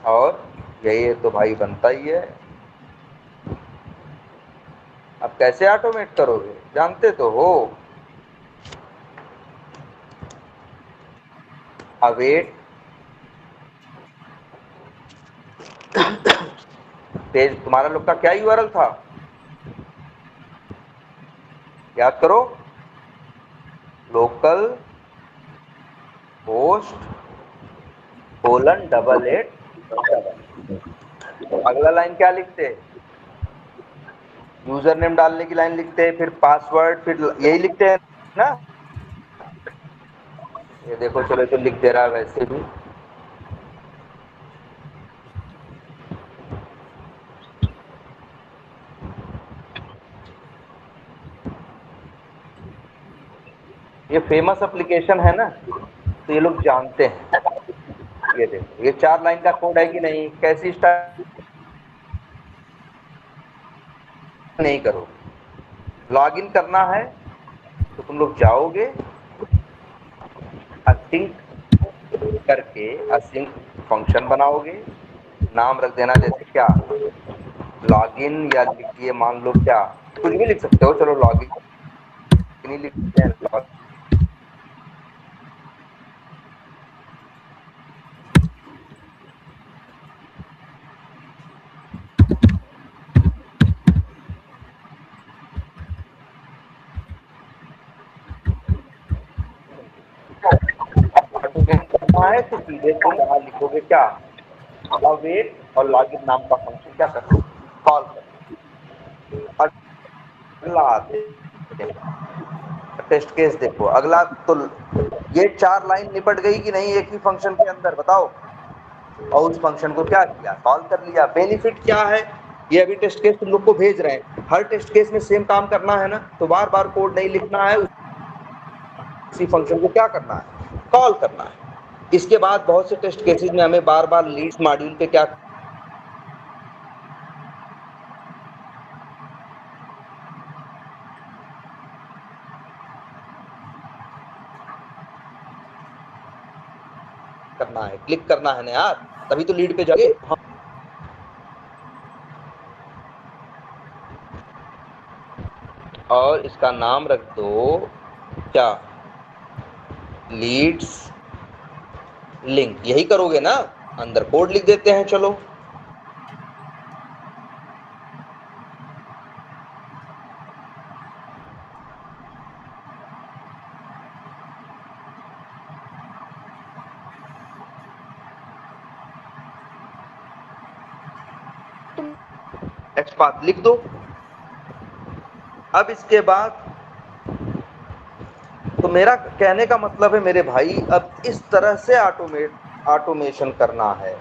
और यही है तो भाई बनता ही है। अब कैसे ऑटोमेट करोगे, जानते तो हो, अवेट पेज, तुम्हारा लोग का क्या यूआरएल था, याद करो, लोकल होस्ट :88। अगला लाइन क्या लिखते हैं, यूजर नेम डालने की लाइन लिखते हैं, फिर पासवर्ड, फिर यही लिखते हैं ना, ये देखो चलो तो लिख दे रहा है वैसे भी, ये फेमस एप्लीकेशन है ना, तो ये लोग जानते हैं। ये देखो ये 4 लाइन का कोड है कि नहीं, कैसी स्टार्ट नहीं करो, लॉगिन करना है तो तुम लोग जाओगे, असिंक करके असिंक फंक्शन बनाओगे, नाम रख देना जैसे क्या, लॉगिन, या लिखिए मान लो क्या, कुछ भी लिख सकते हो, चलो लॉगिन ही लिखते हैं, करना है तो सीधे तुम यहाँ लिखोगे क्या, अवेट, और लॉगिन नाम का फंक्शन क्या करो, कॉल करो। अगला टेस्ट केस देखो, अगला तो ये 4 लाइन निपट गई कि नहीं एक ही फंक्शन के अंदर, बताओ, और उस फंक्शन को क्या किया, कॉल कर लिया। बेनिफिट क्या है, ये अभी टेस्ट केस तुम लोग को भेज रहे हैं, हर टेस्ट केस में सेम काम करना है ना, तो बार बार कोड नहीं लिखना है, उसी फंक्शन को क्या करना है, कॉल करना है। इसके बाद बहुत से टेस्ट केसेस में हमें बार बार लीड्स मॉड्यूल पे क्या करना है, क्लिक करना है ना यार, तभी तो लीड पे जाओगे। और इसका नाम रख दो क्या, लीड्स लिंक, यही करोगे ना, अंदर कोड लिख देते हैं, चलो एक्सपाथ लिख दो। अब इसके बाद तो मेरा कहने का मतलब है मेरे भाई, अब इस तरह से ऑटोमेशन करना है,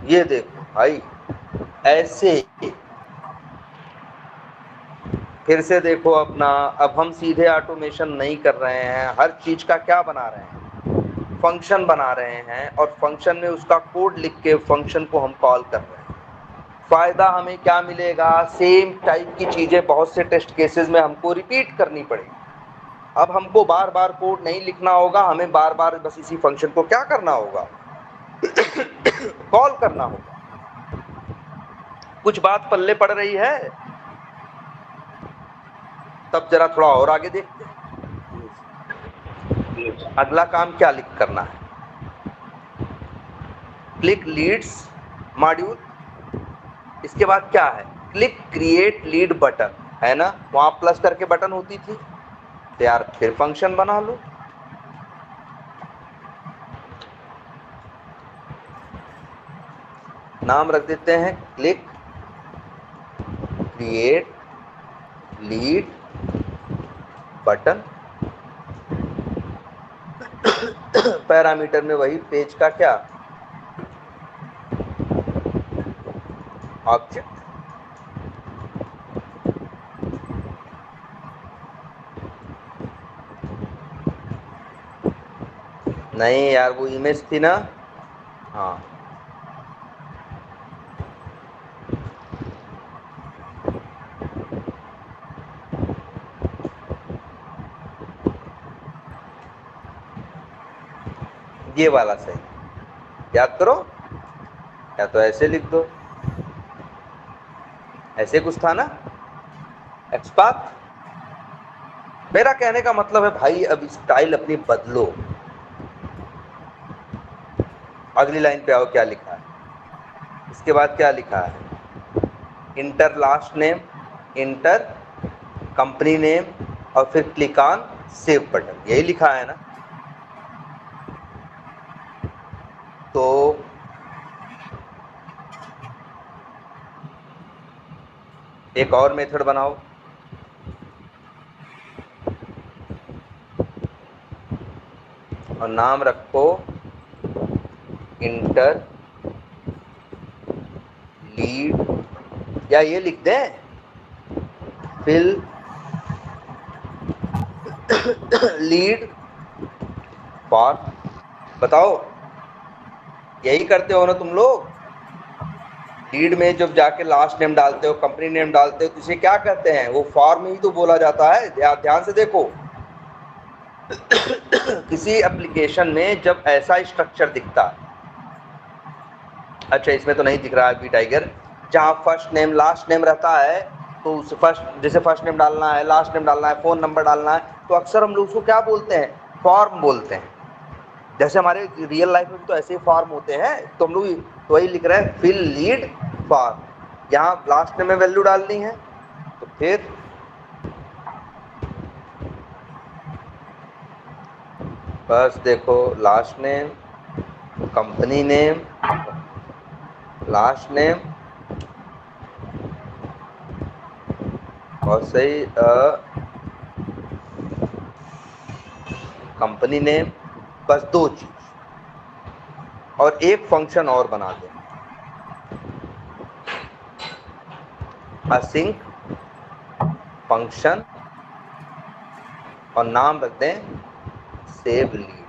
ये देखो भाई ऐसे ही। फिर से देखो अपना, अब हम सीधे ऑटोमेशन नहीं कर रहे हैं, हर चीज का क्या बना रहे हैं, फंक्शन बना रहे हैं और फंक्शन में उसका कोड लिख के फंक्शन को हम कॉल कर रहे हैं। फायदा हमें क्या मिलेगा? सेम टाइप की चीजें बहुत से टेस्ट केसेस में हमको रिपीट करनी पड़ेगी। अब हमको बार बार कोड नहीं लिखना होगा, हमें बार बार बस इसी फंक्शन को क्या करना होगा? कॉल करना होगा। कुछ बात पल्ले पड़ रही है? तब जरा थोड़ा और आगे देखते हैं। अगला काम क्या लिख करना है? Click leads module. इसके बाद क्या है? क्लिक क्रिएट लीड बटन, है ना? वहां प्लस करके बटन होती थी, तो यार फिर फंक्शन बना लो। नाम रख देते हैं click create lead button. Parameter में वही पेज का क्या ऑब्जेक्ट। नहीं यार, वो इमेज थी ना। हाँ, ये वाला सही, याद करो। या तो ऐसे लिख दो, ऐसे कुछ था ना, एक्सपाथ। मेरा कहने का मतलब है भाई, अब स्टाइल अपनी बदलो। अगली लाइन पे आओ, क्या लिखा है? इसके बाद क्या लिखा है? Inter last name, inter company name और फिर क्लिक ऑन सेव बटन, यही लिखा है ना? तो एक और मेथड बनाओ। और नाम रखो इंटर लीड, या ये लिख दें फिल लीड फॉर। बताओ, यही करते हो ना तुम लोग? लीड में जब जाके लास्ट नेम डालते हो, कंपनी नेम डालते हो, तो इसे क्या कहते हैं? वो फॉर्म ही तो बोला जाता है। ध्यान से देखो। किसी एप्लीकेशन में जब ऐसा स्ट्रक्चर दिखता है, अच्छा इसमें तो नहीं दिख रहा है अभी टाइगर, जहाँ फर्स्ट नेम लास्ट नेम रहता है, तो उस जैसे फर्स्ट नेम डालना है, लास्ट नेम डालना है, फोन नंबर डालना है, तो अक्सर हम लोग उसको क्या बोलते हैं? फॉर्म बोलते हैं। जैसे हमारे रियल लाइफ में भी तो ऐसे ही फॉर्म होते हैं, तो हम लोग तो वही लिख रहे हैं फिल लीड फॉर्म। यहाँ लास्ट नेम में वैल्यू डालनी है, तो फिर बस देखो, last name, company name, last name और सही कंपनी नेम, बस दो चीज। और एक फंक्शन और बना दें, असिंक फंक्शन, और नाम रख दें सेव लीड।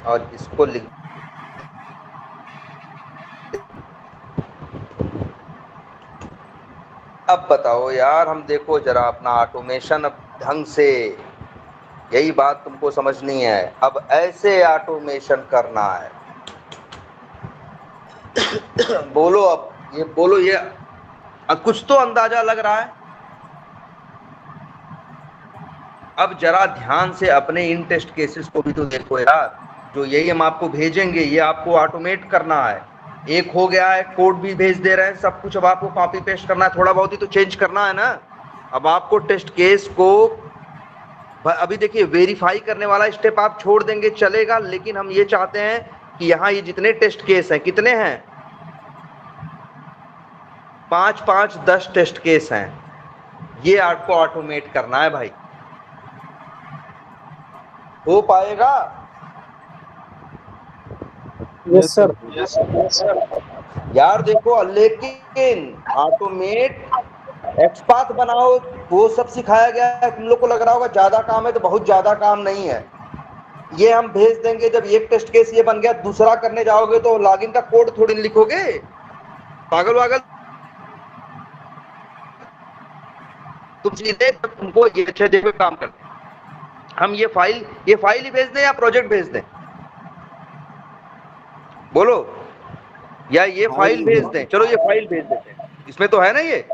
और इसको लिख, अब बताओ यार, हम देखो जरा अपना ऑटोमेशन अब ढंग से, यही बात तुमको समझनी है। अब ऐसे ऑटोमेशन करना है। बोलो, अब ये बोलो, ये अब कुछ तो अंदाजा लग रहा है। अब जरा ध्यान से अपने इन टेस्ट केसेस को भी तो देखो यार। जो यही हम आपको भेजेंगे, ये आपको ऑटोमेट करना है। एक हो गया है, कोड भी भेज दे रहे हैं, सब कुछ अब आपको कॉपी पेस्ट करना है। थोड़ा बहुत ही तो चेंज करना है ना। अब आपको टेस्ट केस को, अभी देखिए, वेरीफाई करने वाला स्टेप आप छोड़ देंगे चलेगा, लेकिन हम ये चाहते हैं कि यहाँ ये जितने टेस्ट केस हैं, कितने हैं? 5 5 10 टेस्ट केस हैं, ये आपको ऑटोमेट करना है भाई। हो पाएगा? Yes sir. यार देखो, लेकिन ऑटोमेट एक्सपाथ बनाओ, वो सब सिखाया गया है। तुम लोग को लग रहा होगा ज्यादा काम है, तो बहुत ज्यादा काम नहीं है। ये हम भेज देंगे, जब एक टेस्ट केस ये बन गया, दूसरा करने जाओगे तो लॉगिन का कोड थोड़ी लिखोगे, पागल वागल तुम सीधे तुमको ये 6 जगह काम करते हैं। हम ये फाइल ही भेज दें या प्रोजेक्ट भेज दें, बोलो, या ये फाइल भेज दें? चलो ये फाइल भेज देते हैं, इसमें तो है ना ये।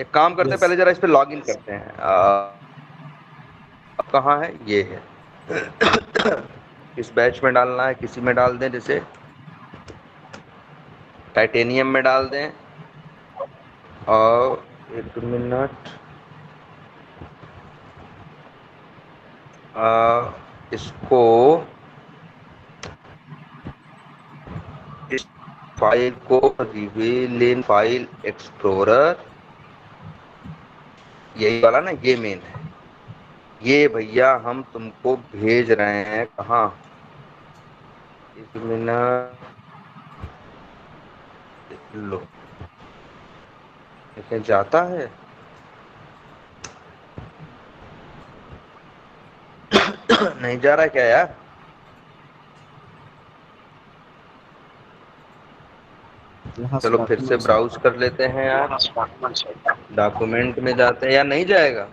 एक काम करते हैं, पहले जरा इस पे लॉगिन करते हैं। अब कहाँ है, ये है। इस बैच में डालना है, किसी में डाल दें, जैसे टाइटेनियम में डाल दें। और 1 मिनट, इसको, इस फाइल को रिवील इन फाइल एक्सप्लोरर, यही वाला ना, ये मेन है। ये भैया हम तुमको भेज रहे हैं कहाँ, 1 मिनट, लो, लेकिन जाता है। नहीं जा रहा क्या यार? चलो फिर से ब्राउज कर लेते हैं यार, डॉक्यूमेंट में जाते हैं, या नहीं जाएगा।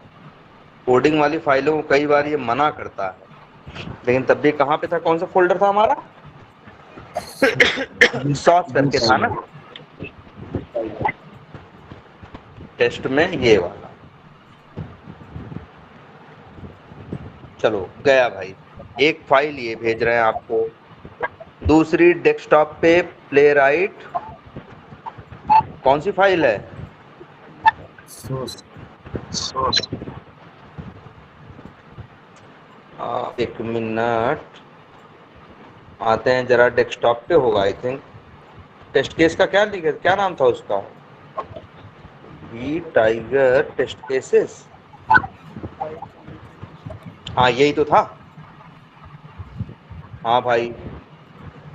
कोडिंग वाली फाइलों को कई बार ये मना करता है, लेकिन तब भी कहाँ पे था, कौन सा फोल्डर था हमारा? सॉर्ट करके था ना टेस्ट में, ये वाला। चलो गया भाई, एक फाइल ये भेज रहे हैं आपको, दूसरी डेस्कटॉप पे प्ले राइट, कौन सी फाइल है? एक मिनट, आते हैं जरा, डेस्कटॉप पे होगा आई थिंक। टेस्ट केस का क्या लिखा, क्या नाम था उसका? बी टाइगर टेस्ट केसेस, हाँ यही तो था। हाँ भाई,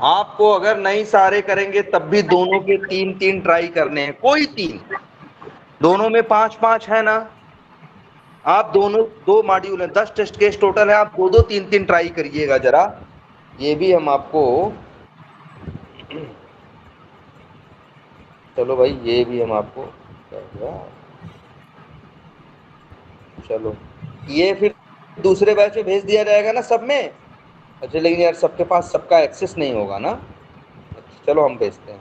आपको अगर नहीं सारे करेंगे तब भी दोनों के 3-3 ट्राई करने हैं, कोई 3, दोनों में 5-5 है ना। आप दोनों 2 मॉड्यूल है, 10 टेस्ट केस टोटल है, आप 2-2 3-3 ट्राई करिएगा जरा। ये भी हम आपको, चलो भाई ये भी हम आपको, चलो ये फिर दूसरे बैच में भेज दिया जाएगा ना सब में। अच्छा लेकिन यार सबके पास सबका एक्सेस नहीं होगा ना। चलो हम भेजते हैं।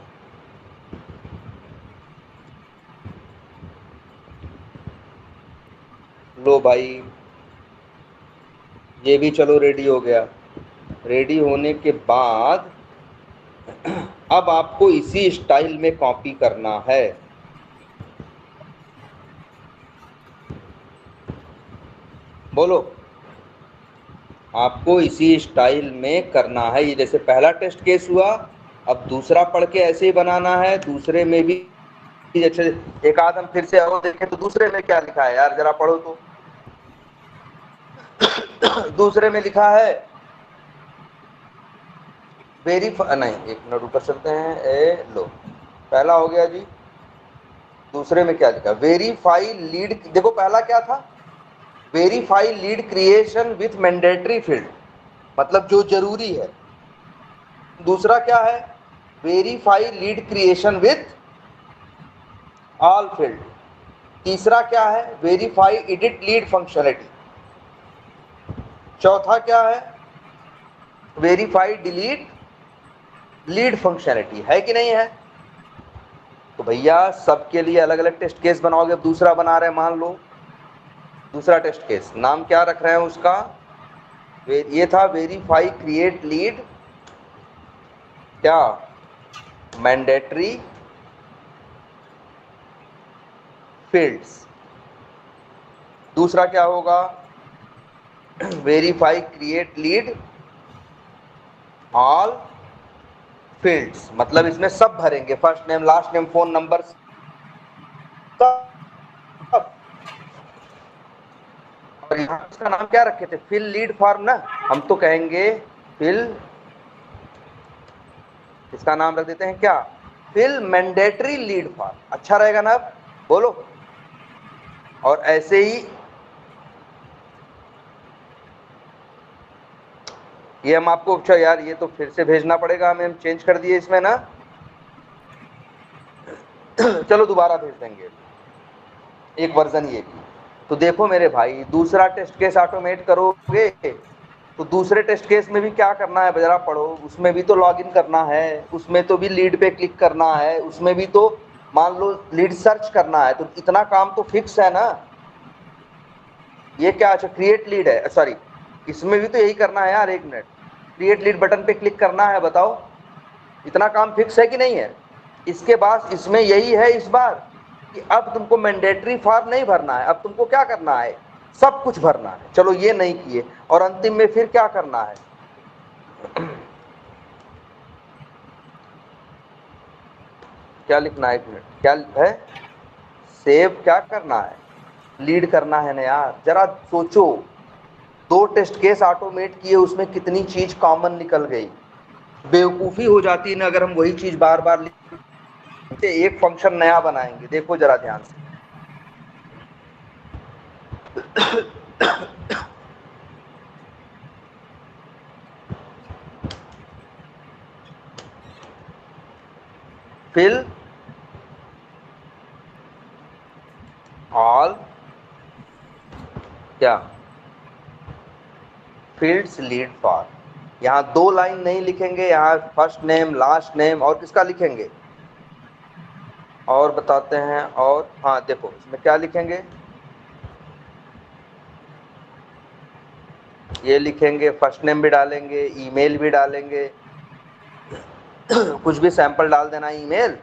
लो भाई, ये भी चलो रेडी हो गया। रेडी होने के बाद अब आपको इसी स्टाइल में कॉपी करना है। बोलो, आपको इसी स्टाइल में करना है। ये जैसे पहला टेस्ट केस हुआ, अब दूसरा पढ़ के ऐसे ही बनाना है। दूसरे में भी जैसे एक आध हम फिर से और देखें तो दूसरे में क्या लिखा है यार, जरा पढ़ो तो। दूसरे में लिखा है वेरीफाई, नहीं एक मिनट रुक चलते हैं, लो पहला हो गया जी। दूसरे में क्या लिखा, वेरीफाई लीड, देखो पहला क्या था, verify lead creation with mandatory field, मतलब जो जरूरी है। दूसरा क्या है, verify lead creation with all field. तीसरा क्या है, वेरीफाई एडिट लीड फंक्शनलिटी। चौथा क्या है, वेरीफाई डिलीट लीड फंक्शनलिटी। है कि नहीं है? तो भैया सबके लिए अलग अलग टेस्ट केस बनाओगे। अब दूसरा बना रहे हैं, मान लो दूसरा टेस्ट केस, नाम क्या रख रहे हैं उसका, ये था वेरीफाई क्रिएट लीड क्या, मैंडेटरी फील्ड्स। दूसरा क्या होगा, verify create lead all fields, मतलब इसमें सब भरेंगे, first name last name phone number सब। और यहाँ इसका नाम क्या रखे थे, फिल लीड फॉर्म ना, हम तो कहेंगे फिल, इसका नाम रख देते हैं क्या, फिल मैंडेटरी लीड फॉर्म। अच्छा रहेगा ना? बोलो, और ऐसे ही ये हम आपको, अच्छा यार ये तो फिर से भेजना पड़ेगा हमें, हम चेंज कर दिए इसमें ना। चलो दोबारा भेज देंगे एक वर्जन ये भी। तो देखो मेरे भाई, दूसरा टेस्ट केस ऑटोमेट करोगे तो दूसरे टेस्ट केस में भी क्या करना है जरा पढ़ो। उसमें भी तो लॉगिन करना है, उसमें तो भी लीड पे क्लिक करना है, उसमें भी तो मान लो लीड सर्च करना है। तो इतना काम तो फिक्स है ना। ये क्या, अच्छा क्रिएट लीड है, सॉरी इसमें भी तो यही करना है यार। 1 मिनट, क्रिएट लीड बटन पे क्लिक करना है। बताओ इतना काम फिक्स है कि नहीं है। इसके बाद इसमें यही है इस बार कि अब तुमको मैंडेटरी फॉर्म नहीं भरना है, अब तुमको क्या करना है, सब कुछ भरना है। चलो ये नहीं किए, और अंतिम में फिर क्या करना है, क्या लिखना है, 1 मिनट, क्या है, सेव क्या करना है, लीड करना है ना यार। जरा सोचो, 2 टेस्ट केस ऑटोमेट किए, उसमें कितनी चीज कॉमन निकल गई। बेवकूफी हो जाती है ना अगर हम वही चीज बार बार लिखते, एक फंक्शन नया बनाएंगे। देखो जरा ध्यान से, फिल ऑल क्या फील्ड्स लीड फॉर। यहाँ 2 लाइन नहीं लिखेंगे, यहाँ फर्स्ट नेम लास्ट नेम और किसका लिखेंगे, और बताते हैं। और हाँ देखो इसमें क्या लिखेंगे, ये लिखेंगे, फर्स्ट नेम भी डालेंगे, ईमेल भी डालेंगे, कुछ भी सैंपल डाल देना ईमेल।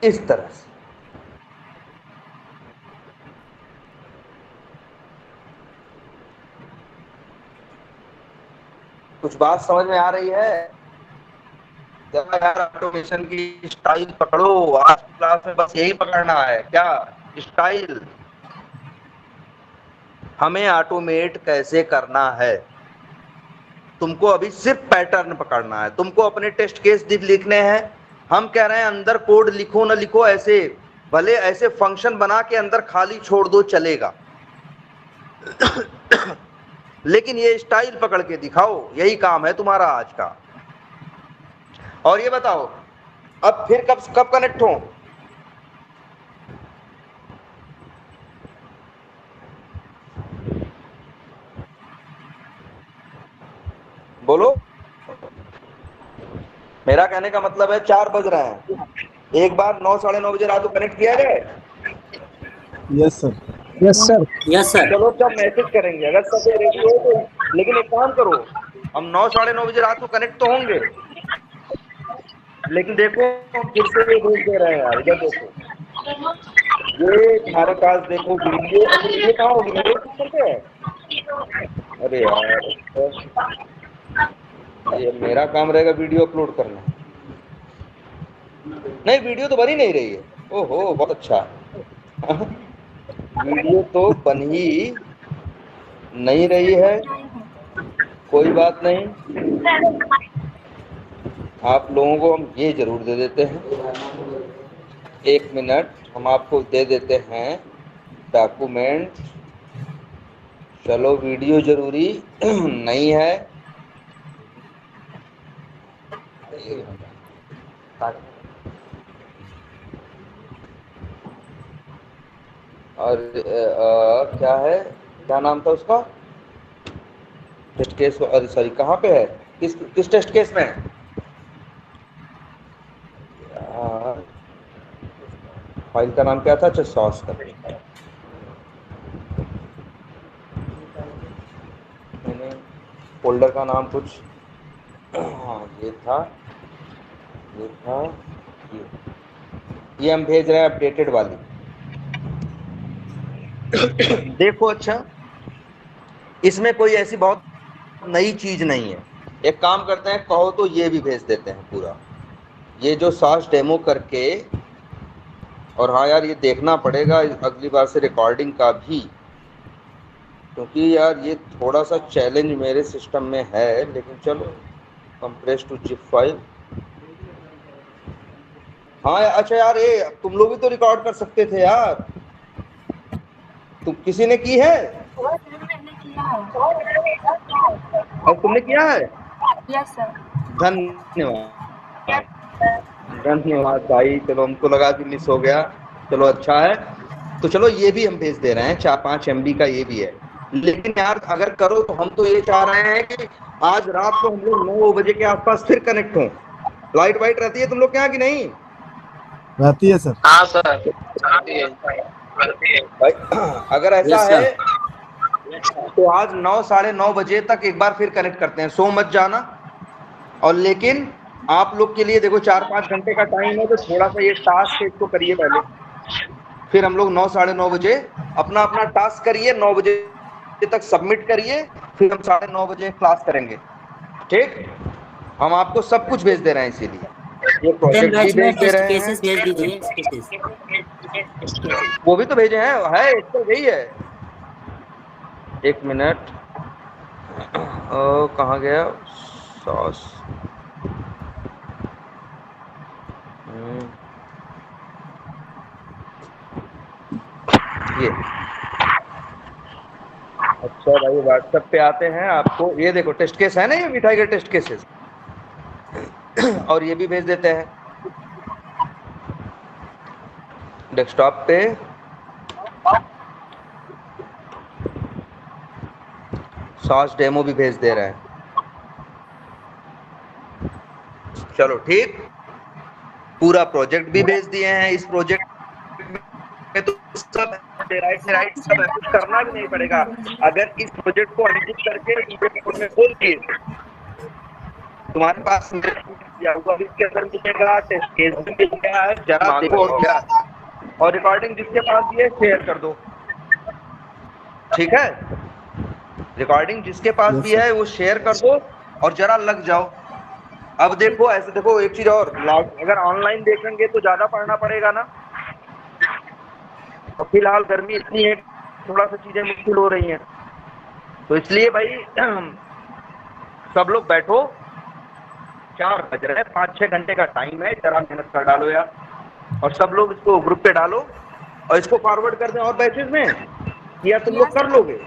इस तरह से कुछ बात समझ में आ रही है। जरा यार ऑटोमेशन की स्टाइल पकड़ो, आज क्लास में बस यही पकड़ना है। क्या स्टाइल, हमें ऑटोमेट कैसे करना है, तुमको अभी सिर्फ पैटर्न पकड़ना है। तुमको अपने टेस्ट केस लिखने हैं। हम कह रहे हैं अंदर कोड लिखो ना लिखो, ऐसे भले ऐसे फंक्शन बना के अंदर खाली छोड़ दो चलेगा, लेकिन ये स्टाइल पकड़ के दिखाओ, यही काम है तुम्हारा आज का। और ये बताओ अब फिर कब कब कनेक्ट हो, बोलो। मेरा कहने का मतलब है 4 बज रहे हैं, एक बार 9 साढ़े 9 बजे रात को कनेक्ट किया जाए। Yes sir. Yes sir, yes sir. चलो सब मैसेज करेंगे अगर सब रेडी हो तो। लेकिन एक काम करो, हम 9 साढ़े 9 बजे रात को कनेक्ट तो होंगे, लेकिन देखो फिर से ये भेज दे रहे हैं यार। इधर देखो, ये तुम्हारे पास देखो वीडियो, ये कहाँ होगी मेरे पे। अरे यार ये मेरा काम रहेगा वीडियो अपलोड करना। नहीं वीडियो तो बन ही नहीं रही है। ओहो बहुत अच्छा, वीडियो तो बन ही नहीं रही है। कोई बात नहीं, आप लोगों को हम ये जरूर दे देते हैं, 1 मिनट हम आपको दे देते हैं डॉक्यूमेंट। चलो वीडियो जरूरी नहीं है, और क्या है, क्या नाम था उसका, टेस्ट केस, सॉरी कहाँ पे है, किस टेस्ट केस में है? फाइल का नाम क्या था, अच्छा सॉस का। मैंने फोल्डर का नाम कुछ, हाँ ये था ये हम भेज रहे हैं अपडेटेड वाली। देखो अच्छा, इसमें कोई ऐसी बहुत नई चीज नहीं है। एक काम करते हैं, कहो तो ये भी भेज देते हैं पूरा। ये जो सॉस डेमो करके, और हाँ यार ये देखना पड़ेगा अगली बार से रिकॉर्डिंग का भी, क्योंकि यार ये थोड़ा सा चैलेंज मेरे सिस्टम में है, लेकिन चलो कंप्रेस टू जिप फाइल। हाँ अच्छा यार, ये तुम लोग भी तो रिकॉर्ड कर सकते थे यार, तुम किसी ने की है? और तुमने किया है? Yes sir. धन्यवाद धन्यवाद भाई, चलो हमको लगा कि मिस हो गया, चलो अच्छा है। तो चलो ये भी हम भेज दे रहे हैं, 4-5 MB का ये भी है। लेकिन यार अगर करो तो हम तो ये चाह रहे हैं कि आज रात को हम लोग 9 बजे के आसपास फिर कनेक्ट हों। लाइट वाइट रहती है तुम लोग के यहाँ की नहीं? रहती है सर। हाँ सर। भाई अगर ऐसा Yes, है तो आज 9 साढ़े 9 बजे तक एक बार फिर कनेक्ट करते हैं, सो मत जाना। और लेकिन आप लोग के लिए देखो 4-5 घंटे का टाइम है, तो थोड़ा सा ये टास्क इसको करिए पहले, फिर हम लोग 9 साढ़े 9 बजे अपना अपना टास्क करिए, 9 बजे तक सबमिट करिए, फिर हम 9:30 बजे क्लास करेंगे। ठीक, हम आपको सब कुछ भेज दे रहे हैं, इसीलिए ये प्रोजेक्ट भी भेज दे रहे हैं। केसेस भेज दीजिए। वो भी तो भेजे हैं, है इसको यही है। एक मिनट, कहाँ गया सॉस? ये अच्छा भाई, व्हाट्सएप पे आते हैं आपको, ये देखो टेस्ट केस है ना, ये मिठाई के टेस्ट केसेस, और ये भी भेज देते हैं डेस्कटॉप पे। सॉस डेमो भी भेज दे रहे हैं। चलो ठीक, पूरा प्रोजेक्ट भी भेज दिए हैं। इस प्रोजेक्ट में तो सब राइट से राइट सब कुछ करना भी नहीं पड़ेगा। अगर इस प्रोजेक्ट को एडिट करके में खोल के तुम्हारे पास इसके अंदर मिलेगा, टेस्ट केस भी मिल गया है, जरा देखो क्या, और रिकॉर्डिंग जिसके पास भी है शेयर कर दो। ठीक है, रिकॉर्डिंग जिसके पास भी है वो शेयर कर दो और जरा लग जाओ। अब देखो ऐसे, देखो एक चीज और, अगर ऑनलाइन देखेंगे तो ज्यादा पढ़ना पड़ेगा ना, और फिलहाल गर्मी इतनी है, थोड़ा सा चीजें मुश्किल हो रही हैं, तो इसलिए भाई सब लोग बैठो, 4 बज रहे हैं, 5-6 घंटे का टाइम है, जरा मेहनत कर डालो यार, और सब लोग इसको ग्रुप पे डालो और इसको फॉरवर्ड कर दें और बैचेज में, या तुम लोग कर लोगे?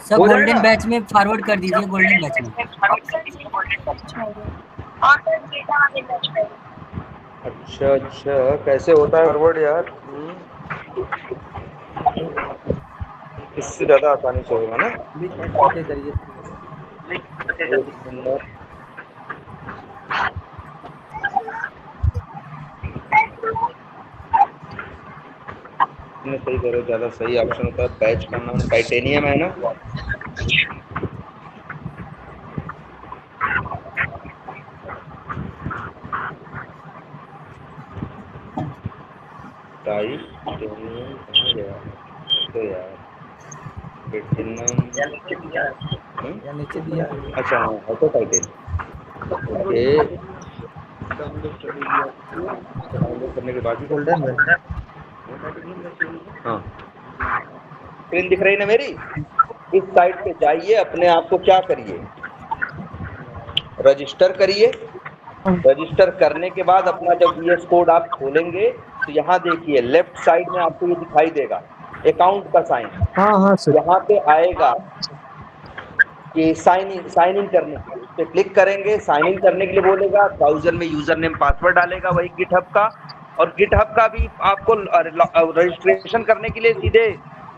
सब गोल्डन बैच में फॉरवर्ड कर दीजिए, गोल्डन बैच में। अच्छा अच्छा, कैसे होता है फॉरवर्ड यार? इससे ज्यादा आसानी से होगा ना। सही करो, ज्यादा सही ऑप्शन होता है। बैच का नाम टाइटेनियम है ना? टाइटेनियम कहाँ गया तो यार, नीचे दिया। अच्छा हाँ, ऑटो टाइटेनियम। ओके, डाउनलोड करने के बाद ही गोल्डन है। हाँ, स्क्रीन दिख रही ना मेरी? इस साइट पे जाइए, अपने आप को क्या करिए, रजिस्टर करिए। रजिस्टर करने के बाद अपना जब VS कोड आप खोलेंगे तो यहाँ देखिए लेफ्ट साइड में आपको ये दिखाई देगा अकाउंट का साइन। हाँ सर। यहाँ पे आएगा कि साइन इन करने के लिए, उस पर क्लिक करेंगे। साइन इन करने के लिए बोलेगा, ब्राउजर में यूजर नेम पासवर्ड डालेगा वही गिटहब का, और गिटहब का भी आपको रजिस्ट्रेशन करने के लिए सीधे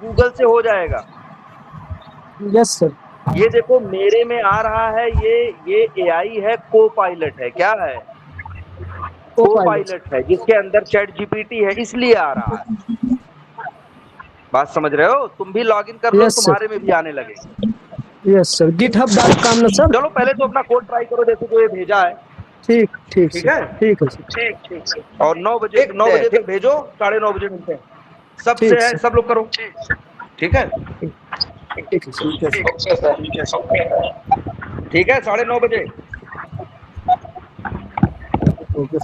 गूगल से हो जाएगा। Yes sir. ये देखो मेरे में आ रहा है, ये AI है, को पायलट है। क्या है? को पायलट है, जिसके अंदर ChatGPT है, इसलिए आ रहा है। बात समझ रहे हो? तुम भी लॉगिन कर लो, तुम्हारे में भी आने लगे। यस सर, github.com ना सर। चलो पहले तो अपना कोड ट्राई करो, देखो जो ये भेजा है। ठीक है ठीक है सर। ठीक। और 9 बजे तक भेजो, 9:30 बजे मिलते हैं। सबसे है, सब लोग करो। ठीक है, ठीक है सर। ठीक है, 9:30 बजे। ओके